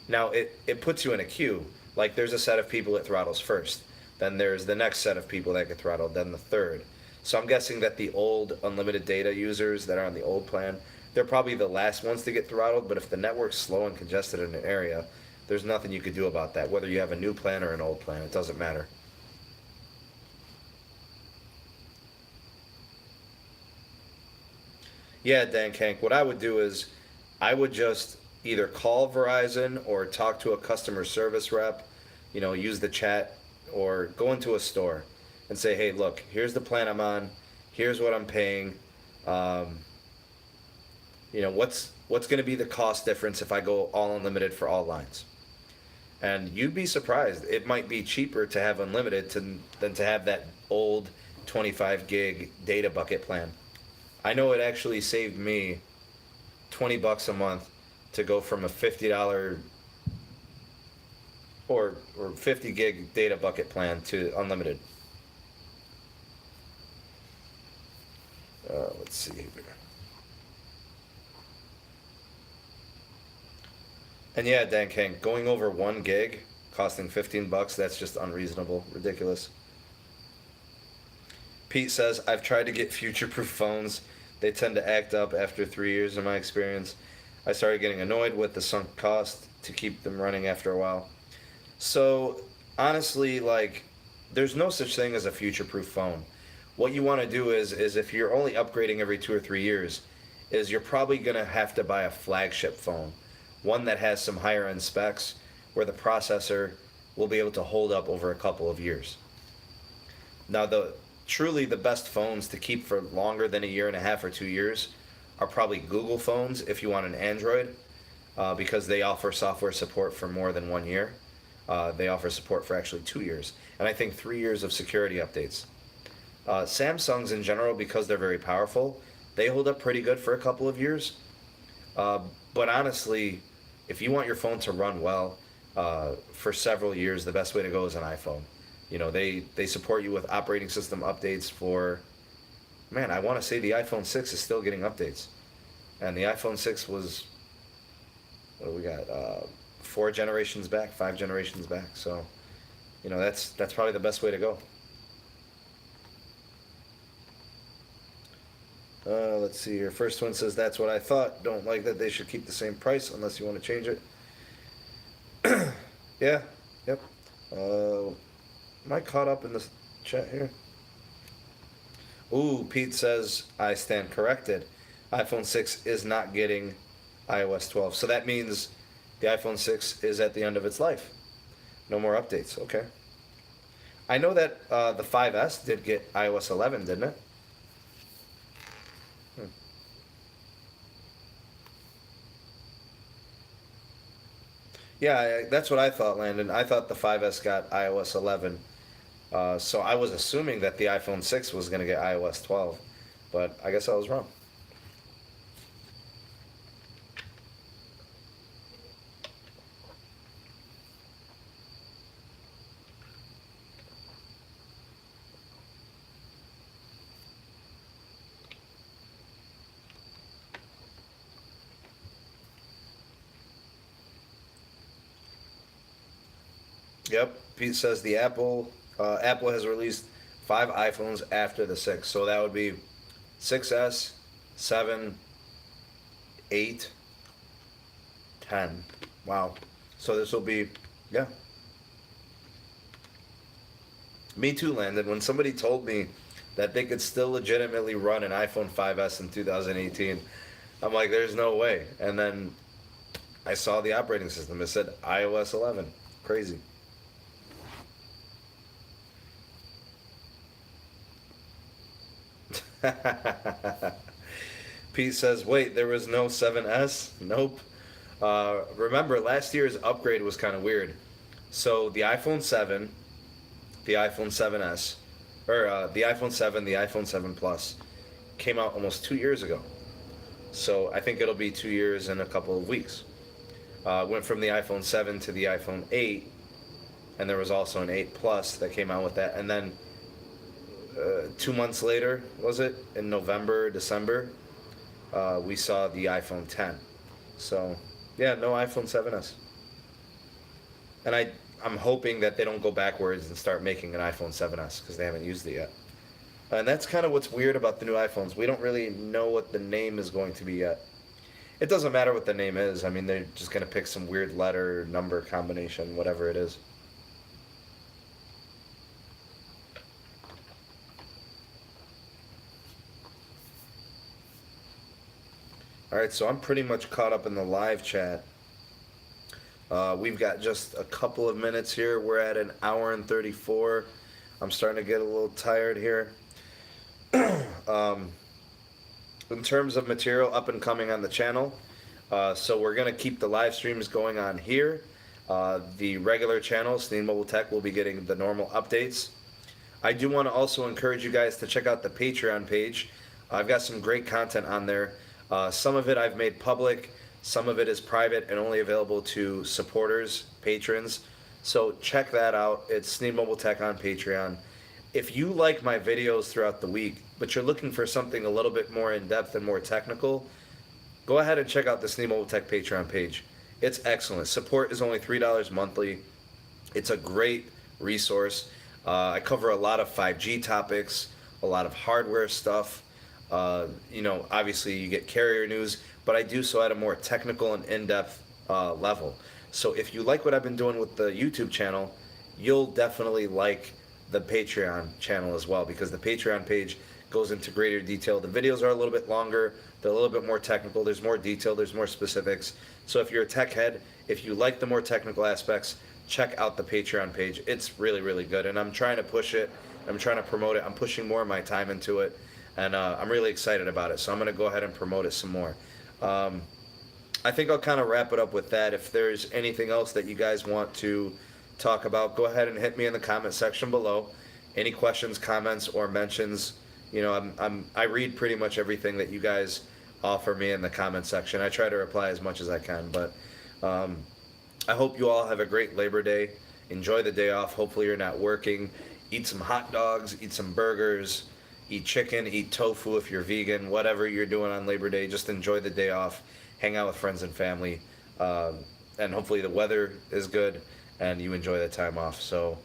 Now, it puts you in a queue. Like, there's a set of people it throttles first. Then there's the next set of people that get throttled, then the third. So I'm guessing that the old unlimited data users that are on the old plan, they're probably the last ones to get throttled. But if the network's slow and congested in an area, there's nothing you could do about that. Whether you have a new plan or an old plan, it doesn't matter. Yeah, Dan Kank, what I would do is I would just either call Verizon or talk to a customer service rep, use the chat, or go into a store and say, hey, look, here's the plan I'm on, here's what I'm paying, what's going to be the cost difference if I go all unlimited for all lines? And you'd be surprised. It might be cheaper to have unlimited than to have that old 25 gig data bucket plan. I know it actually saved me $20 a month to go from a $50 or 50 gig data bucket plan to unlimited. Let's see here. And yeah, Dan King, going over 1 gig, costing $15, that's just unreasonable, ridiculous. Pete says, I've tried to get future-proof phones. They tend to act up after 3 years in my experience. I started getting annoyed with the sunk cost to keep them running after a while. So, honestly, there's no such thing as a future-proof phone. what you want to do is if you're only upgrading every 2 or 3 years, is you're probably going to have to buy a flagship phone, one that has some higher end specs where the processor will be able to hold up over a couple of years. Now, the truly the best phones to keep for longer than a year and a half or 2 years are probably Google phones if you want an Android, because they offer software support for more than 1 year. They offer support for actually 2 years, and I think 3 years of security updates. Samsungs in general, because they're very powerful, they hold up pretty good for a couple of years. But honestly, if you want your phone to run well for several years, the best way to go is an iPhone. You know, they support you with operating system updates for, man, I want to say the iPhone 6 is still getting updates. And the iPhone 6 was, what do we got, 4 generations back, 5 generations back. So, you know, that's probably the best way to go. Let's see here. First one says, that's what I thought. Don't like that they should keep the same price unless you want to change it. Yeah, yep. Am I caught up in this chat here? Ooh, Pete says, I stand corrected. iPhone 6 is not getting iOS 12. So that means the iPhone 6 is at the end of its life. No more updates. Okay. I know that the 5S did get iOS 11, didn't it? Yeah, that's what I thought, Landon. I thought the 5S got iOS 11. So I was assuming that the iPhone 6 was going to get iOS 12. But I guess I was wrong. Yep. Pete says the Apple has released 5 iPhones after the 6. So that would be 6S, 7, 8, 10. Wow. So this will be, yeah. Me too, Landon. When somebody told me that they could still legitimately run an iPhone 5S in 2018, I'm like, there's no way. And then I saw the operating system. It said iOS 11. Crazy. Pete says, wait, there was no 7S? Nope. Remember, last year's upgrade was kind of weird. So the iPhone 7, the iPhone 7S, or the iPhone 7, the iPhone 7 Plus came out almost 2 years ago. So I think it'll be 2 years in a couple of weeks. Went from the iPhone 7 to the iPhone 8, and there was also an 8 Plus that came out with that. And then 2 months later, was it? In November, December, we saw the iPhone 10. So, yeah, no iPhone 7S. And I'm hoping that they don't go backwards and start making an iPhone 7S because they haven't used it yet. And that's kind of what's weird about the new iPhones. We don't really know what the name is going to be yet. It doesn't matter what the name is. I mean, they're just going to pick some weird letter, number combination, whatever it is. All right, so I'm pretty much caught up in the live chat. We've got just a couple of minutes here. We're at an hour and 34. I'm starting to get a little tired here. In terms of material up and coming on the channel, so we're going to keep the live streams going on here. The regular channel, Sneed Mobile Tech, will be getting the normal updates. I do want to also encourage you guys to check out the Patreon page. I've got some great content on there. Some of it I've made public, some of it is private and only available to supporters, patrons. So check that out. It's Sneed Mobile Tech on Patreon. If you like my videos throughout the week, but you're looking for something a little bit more in-depth and more technical, go ahead and check out the Sneed Mobile Tech Patreon page. It's excellent. Support is only $3 monthly. It's a great resource. I cover a lot of 5G topics, a lot of hardware stuff. Obviously you get carrier news, but I do so at a more technical and in-depth level. So if you like what I've been doing with the YouTube channel, you'll definitely like the Patreon channel as well, because the Patreon page goes into greater detail. The videos are a little bit longer, they're a little bit more technical, there's more detail, there's more specifics. So if you're a tech head, if you like the more technical aspects, check out the Patreon page. It's really, really good, and I'm trying to push it, I'm trying to promote it, I'm pushing more of my time into it, and I'm really excited about it, so I'm going to go ahead and promote it some more. I think I'll kind of wrap it up with that. If there's anything else that you guys want to talk about, go ahead and hit me in the comment section below. Any questions, comments, or mentions, you know, I read pretty much everything that you guys offer me in the comment section. I try to reply as much as I can, but I hope you all have a great Labor Day. Enjoy the day off. Hopefully you're not working. Eat some hot dogs, eat some burgers, eat chicken, eat tofu if you're vegan, whatever you're doing on Labor Day, just enjoy the day off. Hang out with friends and family, and hopefully the weather is good and you enjoy the time off. So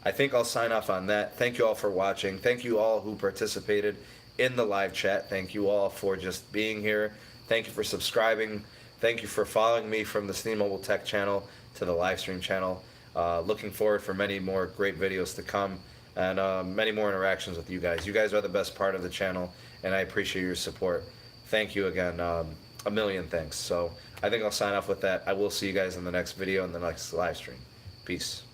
I think I'll sign off on that. Thank you all for watching. Thank you all who participated in the live chat. Thank you all for just being here. Thank you for subscribing. Thank you for following me from the Steam Mobile Tech channel to the Livestream channel. Looking forward for many more great videos to come, and many more interactions with you guys. You guys are the best part of the channel, and I appreciate your support. Thank you again. A million thanks. So I think I'll sign off with that. I will see you guys in the next video and the next live stream. Peace.